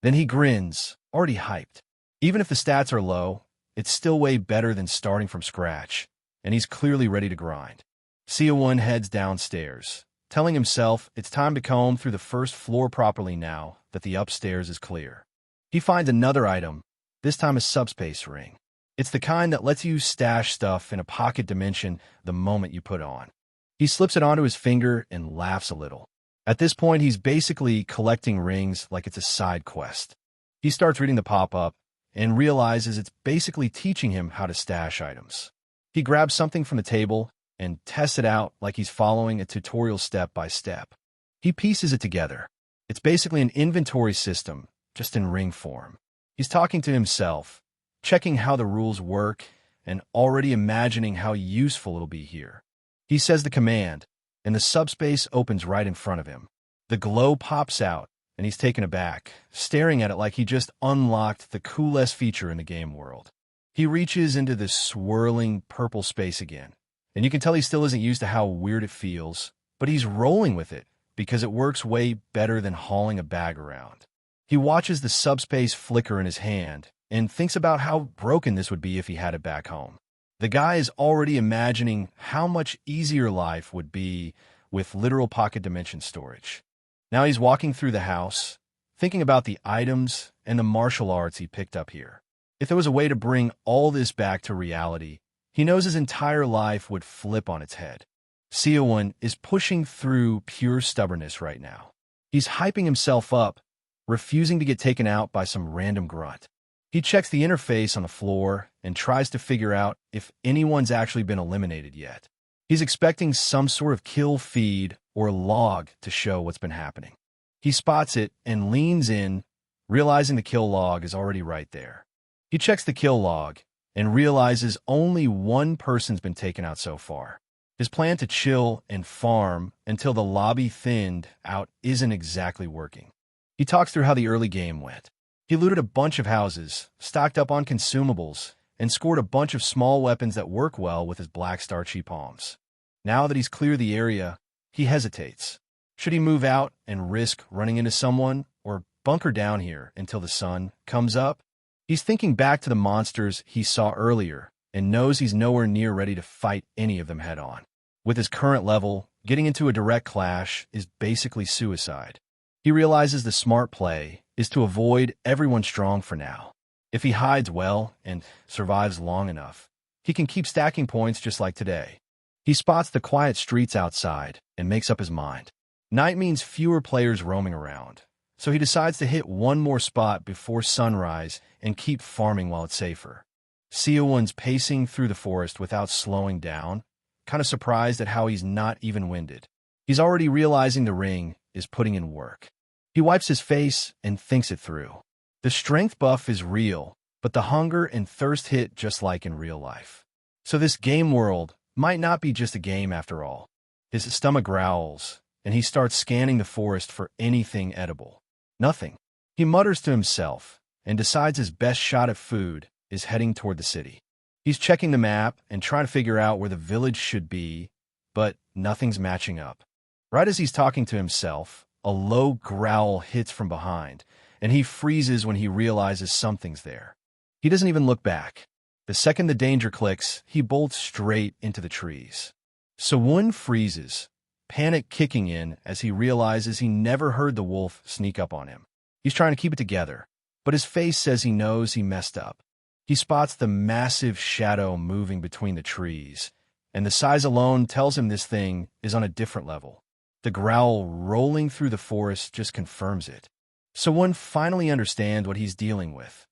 Then he grins, already hyped. Even if the stats are low, it's still way better than starting from scratch, and he's clearly ready to grind. SEO heads downstairs, telling himself it's time to comb through the first floor properly now that the upstairs is clear. He finds another item, this time a subspace ring. It's the kind that lets you stash stuff in a pocket dimension the moment you put on. He slips it onto his finger and laughs a little. At this point, he's basically collecting rings like it's a side quest. He starts reading the pop-up and realizes it's basically teaching him how to stash items. He grabs something from the table and tests it out like he's following a tutorial step by step. He pieces it together. It's basically an inventory system, just in ring form. He's talking to himself, checking how the rules work, and already imagining how useful it'll be here. He says the command, and the subspace opens right in front of him. The glow pops out, and he's taken aback, staring at it like he just unlocked the coolest feature in the game world. He reaches into this swirling purple space again, and you can tell he still isn't used to how weird it feels, but he's rolling with it because it works way better than hauling a bag around. He watches the subspace flicker in his hand and thinks about how broken this would be if he had it back home. The guy is already imagining how much easier life would be with literal pocket dimension storage. Now he's walking through the house, thinking about the items and the martial arts he picked up here. If there was a way to bring all this back to reality, he knows his entire life would flip on its head. SEO is pushing through pure stubbornness right now. He's hyping himself up, refusing to get taken out by some random grunt. He checks the interface on the floor and tries to figure out if anyone's actually been eliminated yet. He's expecting some sort of kill feed or log to show what's been happening. He spots it and leans in, realizing the kill log is already right there. He checks the kill log and realizes only one person's been taken out so far. His plan to chill and farm until the lobby thinned out isn't exactly working. He talks through how the early game went. He looted a bunch of houses, stocked up on consumables, and scored a bunch of small weapons that work well with his black starchy palms. Now that he's cleared the area, he hesitates. Should he move out and risk running into someone, or bunker down here until the sun comes up? He's thinking back to the monsters he saw earlier and knows he's nowhere near ready to fight any of them head-on. With his current level, getting into a direct clash is basically suicide. He realizes the smart play is to avoid everyone strong for now. If he hides well and survives long enough, he can keep stacking points just like today. He spots the quiet streets outside and makes up his mind. Night means fewer players roaming around, so he decides to hit one more spot before sunrise and keep farming while it's safer. SEO pacing through the forest without slowing down, kind of surprised at how he's not even winded. He's already realizing the ring is putting in work. He wipes his face and thinks it through. The strength buff is real, but the hunger and thirst hit just like in real life. So this game world might not be just a game after all. His stomach growls, and he starts scanning the forest for anything edible. Nothing. He mutters to himself and decides his best shot at food is heading toward the city. He's checking the map and trying to figure out where the village should be, but nothing's matching up. Right as he's talking to himself, a low growl hits from behind, and he freezes when he realizes something's there. He doesn't even look back. The second the danger clicks, he bolts straight into the trees. Sewun freezes, panic kicking in as he realizes he never heard the wolf sneak up on him. He's trying to keep it together, but his face says he knows he messed up. He spots the massive shadow moving between the trees, and the size alone tells him this thing is on a different level. The growl rolling through the forest just confirms it. Sewun finally understands what he's dealing with,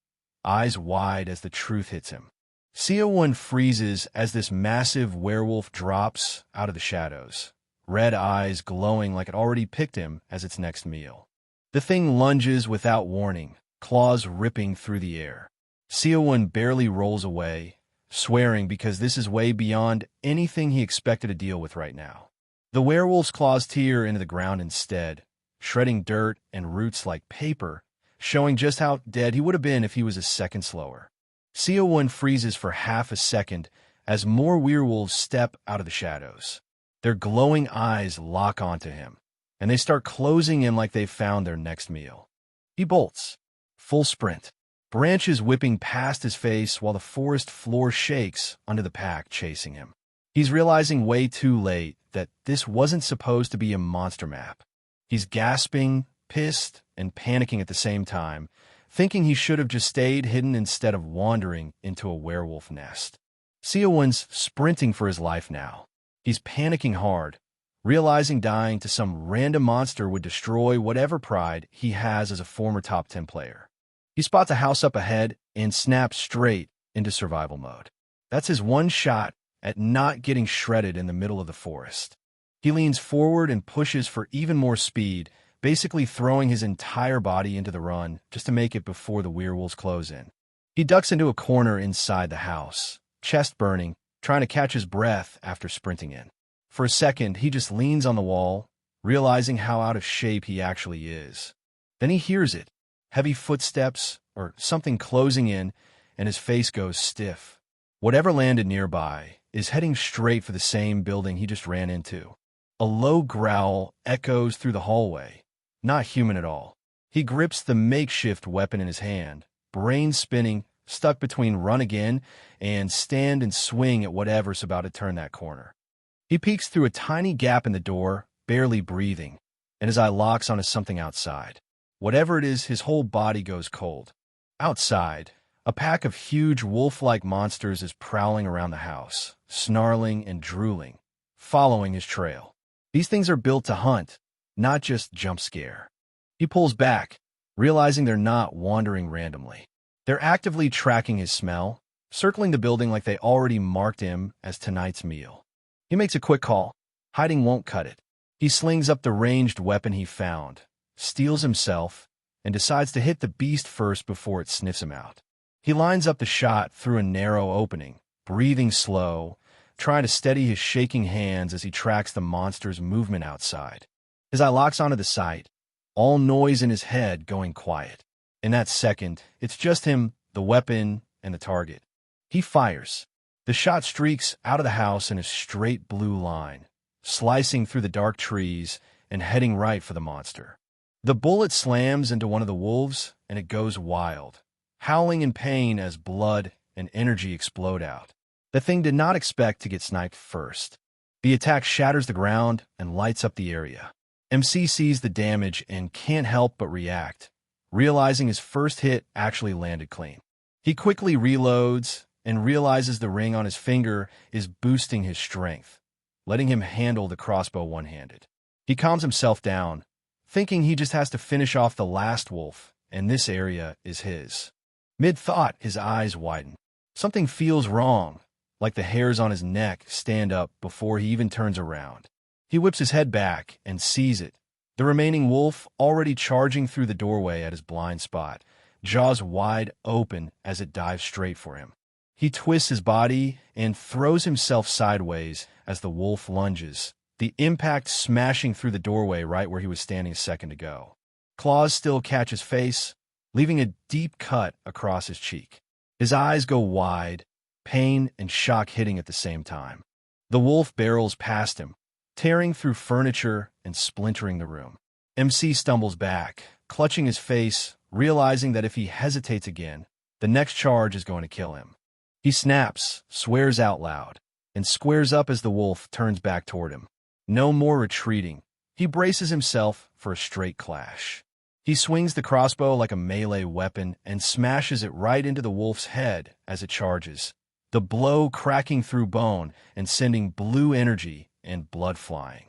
eyes wide as the truth hits him. SEO freezes as this massive werewolf drops out of the shadows, red eyes glowing like it already picked him as its next meal. The thing lunges without warning, claws ripping through the air. Seo barely rolls away, swearing because this is way beyond anything he expected to deal with right now. The werewolf's claws tear into the ground instead, shredding dirt and roots like paper, showing just how dead he would have been if he was a second slower. Seo freezes for half a second as more werewolves step out of the shadows. Their glowing eyes lock onto him, and they start closing in like they've found their next meal. He bolts. Full sprint. Branches whipping past his face while the forest floor shakes under the pack chasing him. He's realizing way too late that this wasn't supposed to be a monster map. He's gasping, pissed, and panicking at the same time, thinking he should have just stayed hidden instead of wandering into a werewolf nest. Seo's sprinting for his life now. He's panicking hard, realizing dying to some random monster would destroy whatever pride he has as a former top 10 player. He spots a house up ahead and snaps straight into survival mode. That's his one shot at not getting shredded in the middle of the forest. He leans forward and pushes for even more speed, basically throwing his entire body into the run just to make it before the werewolves close in. He ducks into a corner inside the house, chest burning, trying to catch his breath after sprinting in. For a second, he just leans on the wall, realizing how out of shape he actually is. Then he hears it, heavy footsteps or something closing in, and his face goes stiff. Whatever landed nearby is heading straight for the same building he just ran into. A low growl echoes through the hallway. Not human at all. He grips the makeshift weapon in his hand, brain spinning, stuck between run again and stand and swing at whatever's about to turn that corner. He peeks through a tiny gap in the door, barely breathing, and his eye locks onto something outside. Whatever it is, his whole body goes cold. Outside, a pack of huge wolf-like monsters is prowling around the house, snarling and drooling, following his trail. These things are built to hunt, not just jump scare. He pulls back, realizing they're not wandering randomly. They're actively tracking his smell, circling the building like they already marked him as tonight's meal. He makes a quick call. Hiding won't cut it. He slings up the ranged weapon he found, steels himself, and decides to hit the beast first before it sniffs him out. He lines up the shot through a narrow opening, breathing slow, trying to steady his shaking hands as he tracks the monster's movement outside. His eye locks onto the sight, all noise in his head going quiet. In that second, it's just him, the weapon, and the target. He fires. The shot streaks out of the house in a straight blue line, slicing through the dark trees and heading right for the monster. The bullet slams into one of the wolves, and it goes wild, howling in pain as blood and energy explode out. The thing did not expect to get sniped first. The attack shatters the ground and lights up the area. MC sees the damage and can't help but react, realizing his first hit actually landed clean. He quickly reloads and realizes the ring on his finger is boosting his strength, letting him handle the crossbow one-handed. He calms himself down, thinking he just has to finish off the last wolf, and this area is his. Mid-thought, his eyes widen. Something feels wrong, like the hairs on his neck stand up before he even turns around. He whips his head back and sees it, the remaining wolf already charging through the doorway at his blind spot, jaws wide open as it dives straight for him. He twists his body and throws himself sideways as the wolf lunges, the impact smashing through the doorway right where he was standing a second ago. Claws still catch his face, leaving a deep cut across his cheek. His eyes go wide, pain and shock hitting at the same time. The wolf barrels past him, tearing through furniture and splintering the room. MC stumbles back, clutching his face, realizing that if he hesitates again, the next charge is going to kill him. He snaps, swears out loud, and squares up as the wolf turns back toward him. No more retreating. He braces himself for a straight clash. He swings the crossbow like a melee weapon and smashes it right into the wolf's head as it charges, the blow cracking through bone and sending blue energy and blood flying.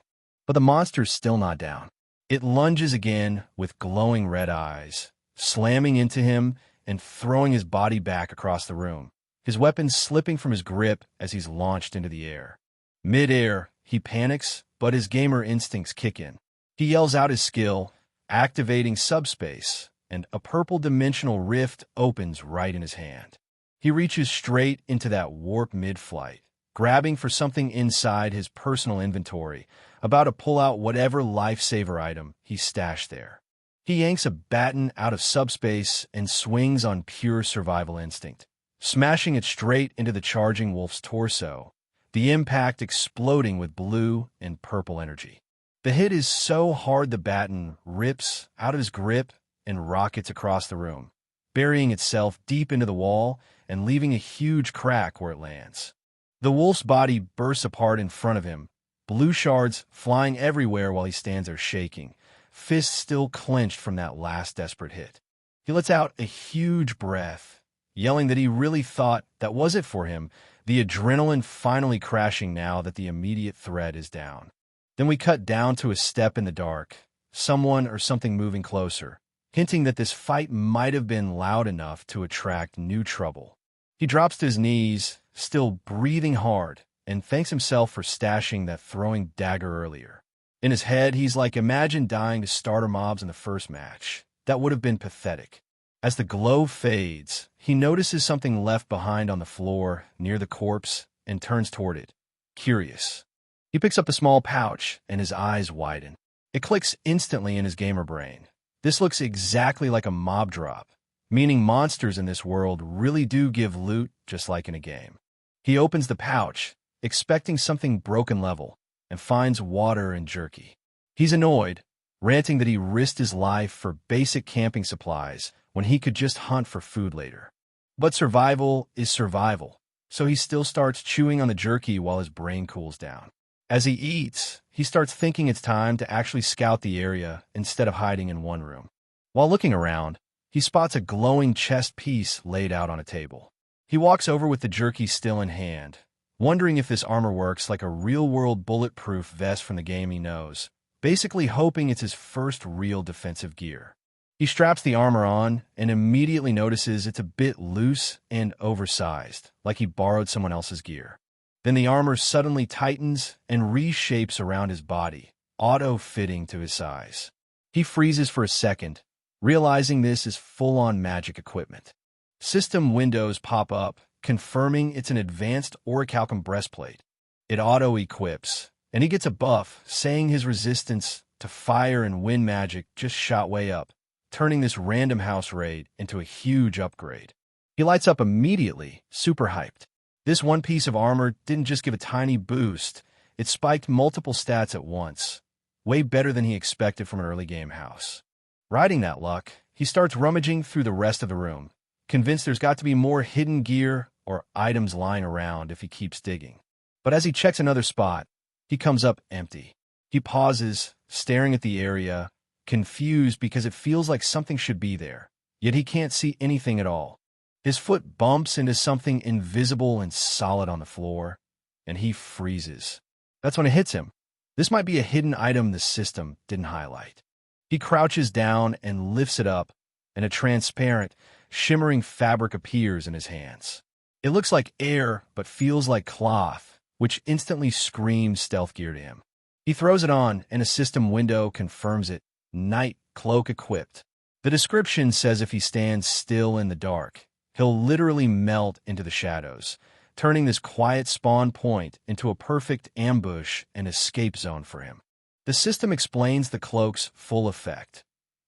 But the monster's still not down. It lunges again with glowing red eyes, slamming into him and throwing his body back across the room, his weapon slipping from his grip as he's launched into the air. Mid-air, he panics, but his gamer instincts kick in. He yells out his skill, activating subspace, and a purple dimensional rift opens right in his hand. He reaches straight into that warp mid-flight, grabbing for something inside his personal inventory, about to pull out whatever lifesaver item he stashed there. He yanks a baton out of subspace and swings on pure survival instinct, smashing it straight into the charging wolf's torso, the impact exploding with blue and purple energy. The hit is so hard the baton rips out of his grip and rockets across the room, burying itself deep into the wall and leaving a huge crack where it lands. The wolf's body bursts apart in front of him, blue shards flying everywhere while he stands there shaking, fists still clenched from that last desperate hit. He lets out a huge breath, yelling that he really thought that was it for him, the adrenaline finally crashing now that the immediate threat is down. Then we cut down to a step in the dark, someone or something moving closer, hinting that this fight might have been loud enough to attract new trouble. He drops to his knees, still breathing hard, and thanks himself for stashing that throwing dagger earlier. In his head, he's like, imagine dying to starter mobs in the first match. That would have been pathetic. As the glow fades, he notices something left behind on the floor near the corpse and turns toward it, curious. He picks up the small pouch, and his eyes widen. It clicks instantly in his gamer brain. This looks exactly like a mob drop, meaning monsters in this world really do give loot just like in a game. He opens the pouch, expecting something broken level, and finds water and jerky. He's annoyed, ranting that he risked his life for basic camping supplies when he could just hunt for food later. But survival is survival, so he still starts chewing on the jerky while his brain cools down. As he eats, he starts thinking it's time to actually scout the area instead of hiding in one room. While looking around, he spots a glowing chest piece laid out on a table. He walks over with the jerky still in hand, wondering if this armor works like a real-world bulletproof vest from the game he knows, basically hoping it's his first real defensive gear. He straps the armor on and immediately notices it's a bit loose and oversized, like he borrowed someone else's gear. Then the armor suddenly tightens and reshapes around his body, auto-fitting to his size. He freezes for a second, realizing this is full-on magic equipment. System windows pop up, confirming it's an advanced orichalcum breastplate. It auto-equips, and he gets a buff, saying his resistance to fire and wind magic just shot way up, turning this random house raid into a huge upgrade. He lights up immediately, super hyped. This one piece of armor didn't just give a tiny boost, it spiked multiple stats at once, way better than he expected from an early game house. Riding that luck, he starts rummaging through the rest of the room, convinced there's got to be more hidden gear or items lying around if he keeps digging. But as he checks another spot, he comes up empty. He pauses, staring at the area, confused because it feels like something should be there, yet he can't see anything at all. His foot bumps into something invisible and solid on the floor, and he freezes. That's when it hits him. This might be a hidden item the system didn't highlight. He crouches down and lifts it up, and a transparent, shimmering fabric appears in his hands. It looks like air, but feels like cloth, which instantly screams stealth gear to him. He throws it on, and a system window confirms it, night cloak equipped. The description says if he stands still in the dark, he'll literally melt into the shadows, turning this quiet spawn point into a perfect ambush and escape zone for him. The system explains the cloak's full effect.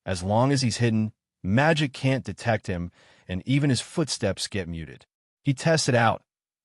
As long as he's hidden, magic can't detect him, and even his footsteps get muted. He tests it out,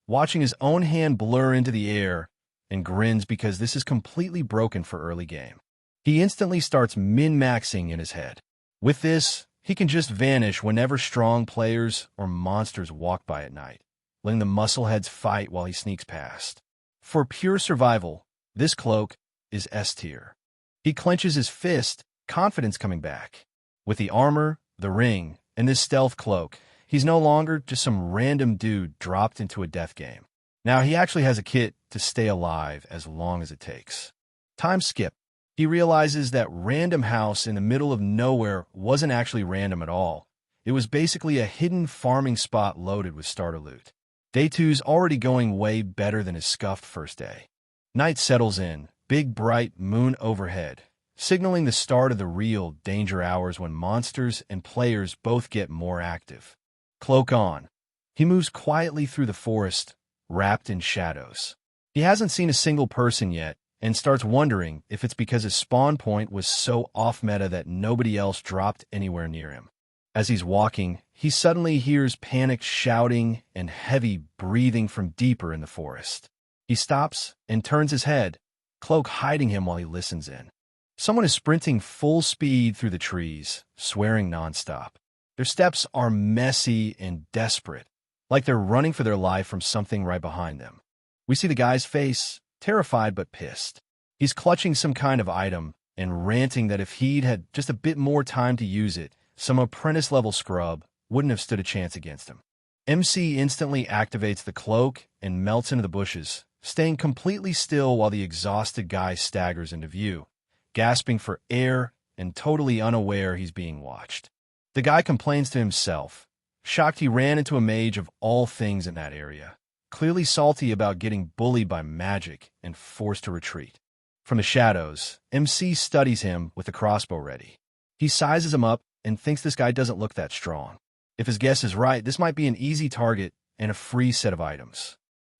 watching his own hand blur into the air, and grins because this is completely broken for early game. He instantly starts min-maxing in his head. With this, he can just vanish whenever strong players or monsters walk by at night, letting the muscleheads fight while he sneaks past. For pure survival, this cloak is S tier. He clenches his fist, confidence coming back. With the armor, the ring, and this stealth cloak, he's no longer just some random dude dropped into a death game. Now he actually has a kit to stay alive as long as it takes. Time skip. He realizes that random house in the middle of nowhere wasn't actually random at all. It was basically a hidden farming spot loaded with starter loot. Day 2's already going way better than his scuffed first day. Night settles in, big bright moon overhead, signaling the start of the real danger hours when monsters and players both get more active. Cloak on. He moves quietly through the forest, wrapped in shadows. He hasn't seen a single person yet, and starts wondering if it's because his spawn point was so off-meta that nobody else dropped anywhere near him. As he's walking, he suddenly hears panicked shouting and heavy breathing from deeper in the forest. He stops and turns his head, Cloak hiding him while he listens in. Someone is sprinting full speed through the trees, swearing nonstop. Their steps are messy and desperate, like they're running for their life from something right behind them. We see the guy's face, terrified but pissed. He's clutching some kind of item and ranting that if he'd had just a bit more time to use it, some apprentice-level scrub wouldn't have stood a chance against him. MC instantly activates the cloak and melts into the bushes, staying completely still while the exhausted guy staggers into view, gasping for air and totally unaware he's being watched. The guy complains to himself, shocked he ran into a mage of all things in that area, clearly salty about getting bullied by magic and forced to retreat. From the shadows, MC studies him with the crossbow ready. He sizes him up and thinks this guy doesn't look that strong. If his guess is right, this might be an easy target and a free set of items.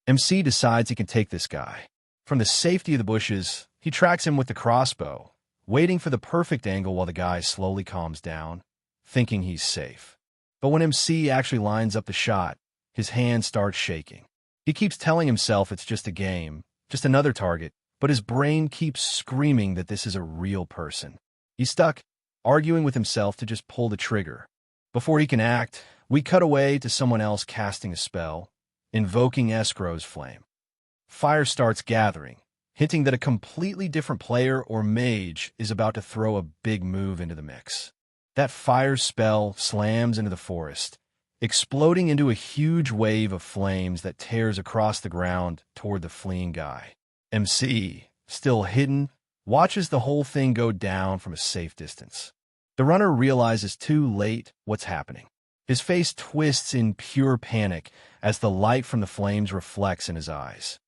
MC decides he can take this guy. From the safety of the bushes, he tracks him with the crossbow, waiting for the perfect angle while the guy slowly calms down, thinking he's safe. But when MC actually lines up the shot, his hand starts shaking. He keeps telling himself it's just a game, just another target, but his brain keeps screaming that this is a real person. He's stuck, arguing with himself to just pull the trigger. Before he can act, we cut away to someone else casting a spell, invoking Escrow's flame. Fire starts gathering, hinting that a completely different player or mage is about to throw a big move into the mix. That fire spell slams into the forest, exploding into a huge wave of flames that tears across the ground toward the fleeing guy. MC, still hidden, watches the whole thing go down from a safe distance. The runner realizes too late what's happening. His face twists in pure panic as the light from the flames reflects in his eyes.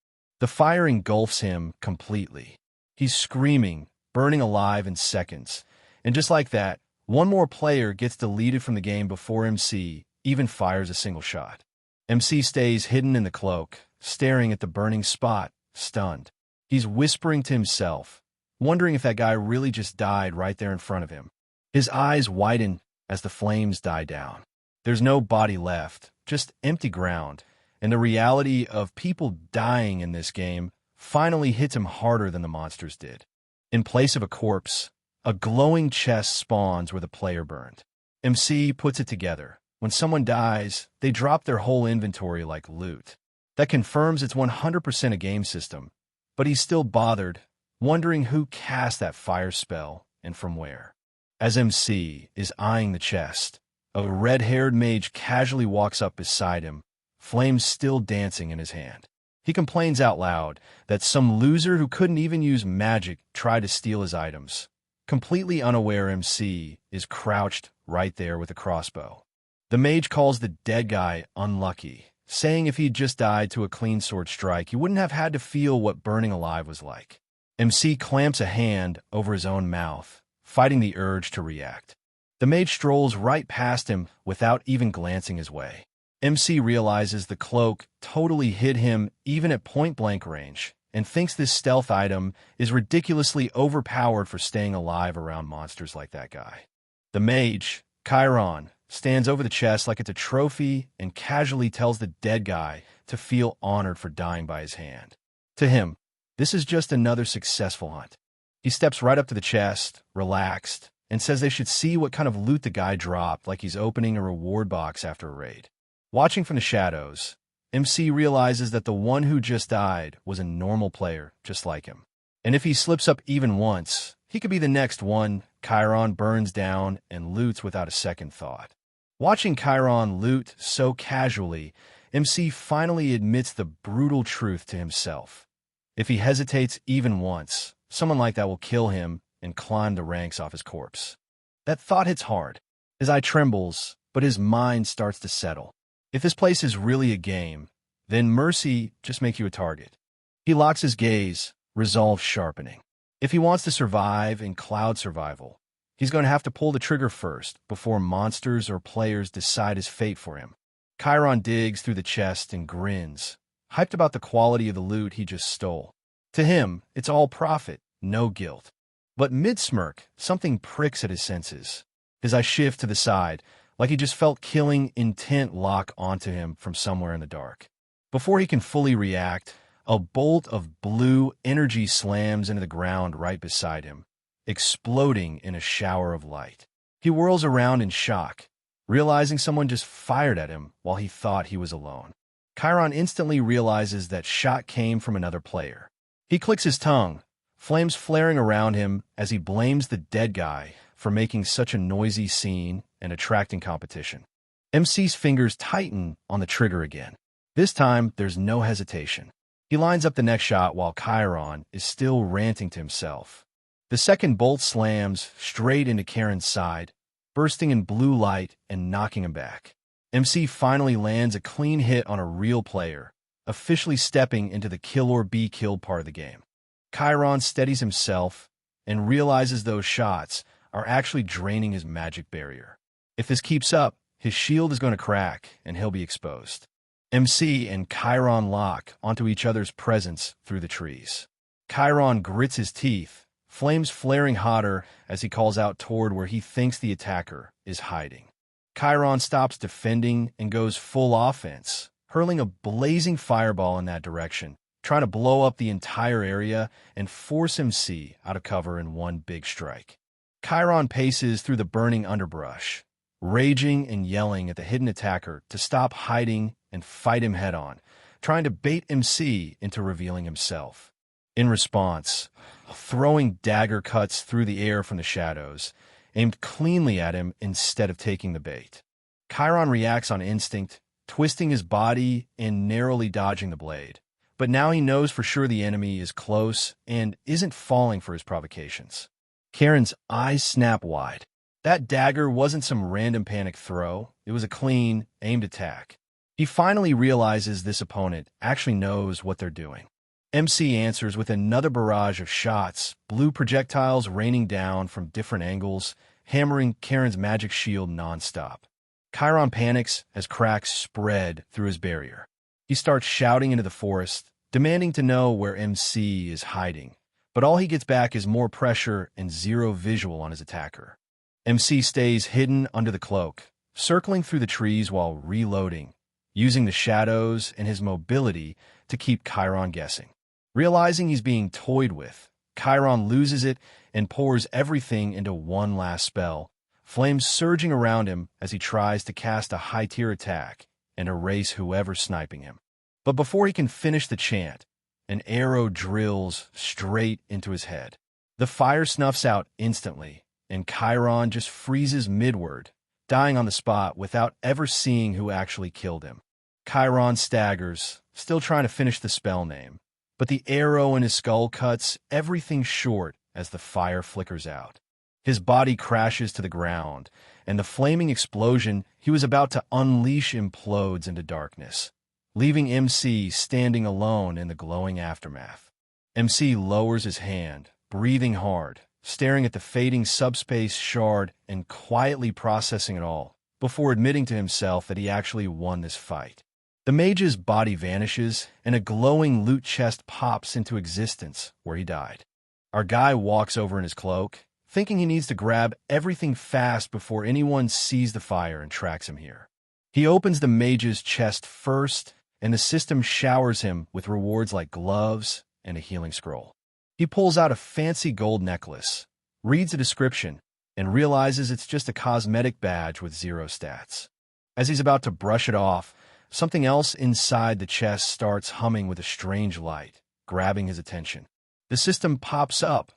The fire engulfs him completely. He's screaming, burning alive in seconds. And just like that, one more player gets deleted from the game before MC even fires a single shot. MC stays hidden in the cloak, staring at the burning spot, stunned. He's whispering to himself, wondering if that guy really just died right there in front of him. His eyes widen as the flames die down. There's no body left, just empty ground, and the reality of people dying in this game finally hits him harder than the monsters did. In place of a corpse, a glowing chest spawns where the player burned. MC puts it together. When someone dies, they drop their whole inventory like loot. That confirms it's 100% a game system, but he's still bothered, wondering who cast that fire spell and from where. As MC is eyeing the chest, a red-haired mage casually walks up beside him, flames still dancing in his hand. He complains out loud that some loser who couldn't even use magic tried to steal his items. Completely unaware, MC is crouched right there with a crossbow. The mage calls the dead guy unlucky, saying if he'd just died to a clean sword strike, he wouldn't have had to feel what burning alive was like. MC clamps a hand over his own mouth, fighting the urge to react. The mage strolls right past him without even glancing his way. MC realizes the cloak totally hid him even at point-blank range, and thinks this stealth item is ridiculously overpowered for staying alive around monsters like that guy. The mage, Chiron, stands over the chest like it's a trophy and casually tells the dead guy to feel honored for dying by his hand. To him, this is just another successful hunt. He steps right up to the chest, relaxed, and says they should see what kind of loot the guy dropped, like he's opening a reward box after a raid. Watching from the shadows, MC realizes that the one who just died was a normal player just like him. And if he slips up even once, he could be the next one Chiron burns down and loots without a second thought. Watching Chiron loot so casually, MC finally admits the brutal truth to himself. If he hesitates even once, someone like that will kill him and climb the ranks off his corpse. That thought hits hard. His eye trembles, but his mind starts to settle. If this place is really a game, then mercy just makes you a target. He locks his gaze, resolve sharpening. If he wants to survive in cloud survival, he's going to have to pull the trigger first before monsters or players decide his fate for him. Chiron digs through the chest and grins, hyped about the quality of the loot he just stole. To him, it's all profit, no guilt. But mid-smirk, something pricks at his senses. His eyes shift to the side, like he just felt killing intent lock onto him from somewhere in the dark. Before he can fully react, a bolt of blue energy slams into the ground right beside him, exploding in a shower of light. He whirls around in shock, realizing someone just fired at him while he thought he was alone. Chiron instantly realizes that shot came from another player. He clicks his tongue, flames flaring around him as he blames the dead guy for making such a noisy scene and attracting competition. MC's fingers tighten on the trigger again. This time, there's no hesitation. He lines up the next shot while Chiron is still ranting to himself. The second bolt slams straight into Karen's side, bursting in blue light and knocking him back. MC finally lands a clean hit on a real player, officially stepping into the kill or be killed part of the game. Chiron steadies himself and realizes those shots are actually draining his magic barrier. If this keeps up, his shield is going to crack and he'll be exposed. MC and Chiron lock onto each other's presence through the trees. Chiron grits his teeth, flames flaring hotter as he calls out toward where he thinks the attacker is hiding. Chiron stops defending and goes full offense, hurling a blazing fireball in that direction, trying to blow up the entire area and force MC out of cover in one big strike. Chiron paces through the burning underbrush, raging and yelling at the hidden attacker to stop hiding and fight him head-on, trying to bait MC into revealing himself. In response, throwing dagger cuts through the air from the shadows, aimed cleanly at him instead of taking the bait. Chiron reacts on instinct, twisting his body and narrowly dodging the blade. But now he knows for sure the enemy is close and isn't falling for his provocations. Karen's eyes snap wide. That dagger wasn't some random panic throw. It was a clean, aimed attack. He finally realizes this opponent actually knows what they're doing. MC answers with another barrage of shots, blue projectiles raining down from different angles, hammering Karen's magic shield nonstop. Chiron panics as cracks spread through his barrier. He starts shouting into the forest, demanding to know where MC is hiding. But all he gets back is more pressure and zero visual on his attacker. MC stays hidden under the cloak, circling through the trees while reloading, using the shadows and his mobility to keep Chiron guessing. Realizing he's being toyed with, Chiron loses it and pours everything into one last spell, flames surging around him as he tries to cast a high-tier attack and erase whoever's sniping him. But before he can finish the chant, an arrow drills straight into his head. The fire snuffs out instantly, and Chiron just freezes midward, dying on the spot without ever seeing who actually killed him. Chiron staggers, still trying to finish the spell name, but the arrow in his skull cuts everything short as the fire flickers out. His body crashes to the ground, and the flaming explosion he was about to unleash implodes into darkness, leaving MC standing alone in the glowing aftermath. MC lowers his hand, breathing hard, staring at the fading subspace shard and quietly processing it all, before admitting to himself that he actually won this fight. The mage's body vanishes, and a glowing loot chest pops into existence where he died. Our guy walks over in his cloak, thinking he needs to grab everything fast before anyone sees the fire and tracks him here. He opens the mage's chest first, and the system showers him with rewards like gloves and a healing scroll. He pulls out a fancy gold necklace, reads the description, and realizes it's just a cosmetic badge with 0 stats. As he's about to brush it off, something else inside the chest starts humming with a strange light, grabbing his attention. The system pops up.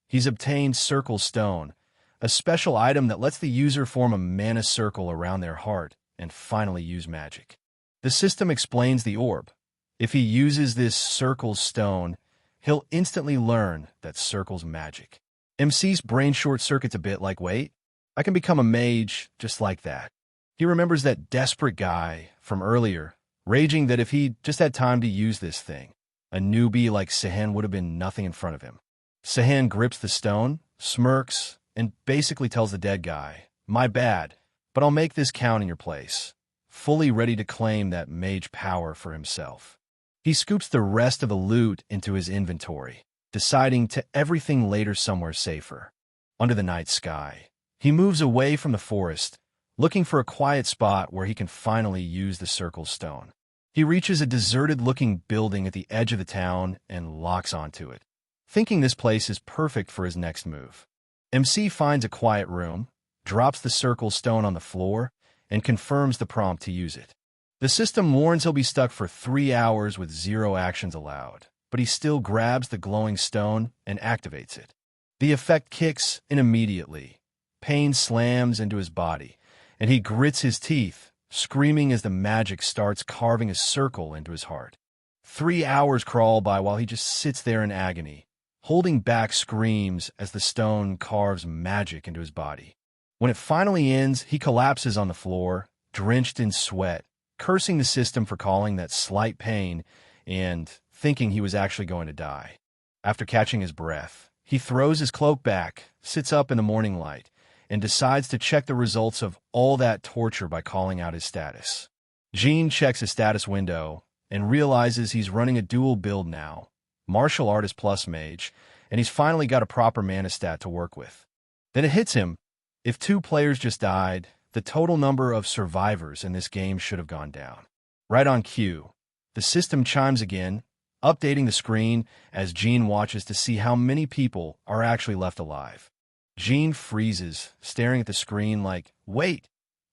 He's obtained Circle Stone, a special item that lets the user form a mana circle around their heart and finally use magic. The system explains the orb. If he uses this Circle Stone, he'll instantly learn that Circle's magic. MC's brain short-circuits a bit like, wait, I can become a mage just like that. He remembers that desperate guy from earlier, raging that if he just had time to use this thing, A newbie like Sehen would have been nothing in front of him. Sehen grips the stone, smirks, and basically tells the dead guy, "My bad, but I'll make this count in your place," fully ready to claim that mage power for himself. He scoops the rest of the loot into his inventory, deciding to everything later somewhere safer. Under the night sky, he moves away from the forest, looking for a quiet spot where he can finally use the circle stone. He reaches a deserted-looking building at the edge of the town and locks onto it, thinking this place is perfect for his next move. MC finds a quiet room, drops the circle stone on the floor, and confirms the prompt to use it. The system warns he'll be stuck for 3 hours with 0 actions allowed, but he still grabs the glowing stone and activates it. The effect kicks in immediately. Pain slams into his body, and he grits his teeth, screaming as the magic starts carving a circle into his heart. 3 hours crawl by while he just sits there in agony, holding back screams as the stone carves magic into his body. When it finally ends, he collapses on the floor, drenched in sweat, cursing the system for calling that slight pain and thinking he was actually going to die. After catching his breath, he throws his cloak back, sits up in the morning light, and decides to check the results of all that torture by calling out his status. Jean checks his status window and realizes he's running a dual build now, martial artist plus mage, and he's finally got a proper mana stat to work with. Then it hits him. If 2 players just died, the total number of survivors in this game should have gone down. Right on cue, the system chimes again, updating the screen as Jean watches to see how many people are actually left alive. Jean freezes, staring at the screen like, wait,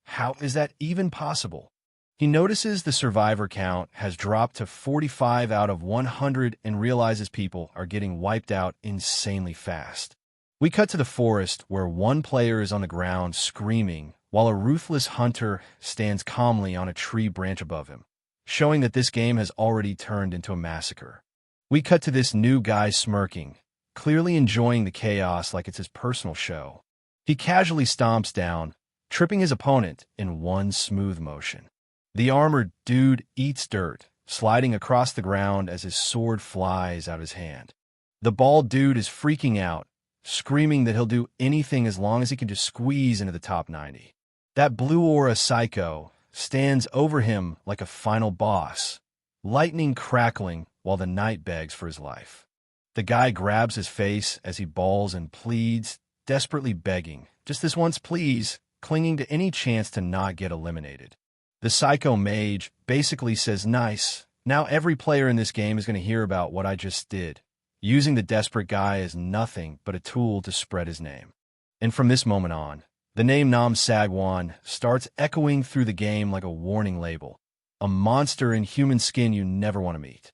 how is that even possible? He notices the survivor count has dropped to 45 out of 100 and realizes people are getting wiped out insanely fast. We cut to the forest where one player is on the ground screaming while a ruthless hunter stands calmly on a tree branch above him, showing that this game has already turned into a massacre. We cut to this new guy smirking, clearly enjoying the chaos like it's his personal show. He casually stomps down, tripping his opponent in one smooth motion. The armored dude eats dirt, sliding across the ground as his sword flies out his hand. The bald dude is freaking out, screaming that he'll do anything as long as he can just squeeze into the top 90. That blue aura psycho stands over him like a final boss, lightning crackling while the knight begs for his life. The guy grabs his face as he bawls and pleads, desperately begging, "Just this once, please," clinging to any chance to not get eliminated. The psycho mage basically says, "Nice, now every player in this game is going to hear about what I just did," using the desperate guy as nothing but a tool to spread his name. And from this moment on, the name Nam Sagwan starts echoing through the game like a warning label, a monster in human skin you never want to meet.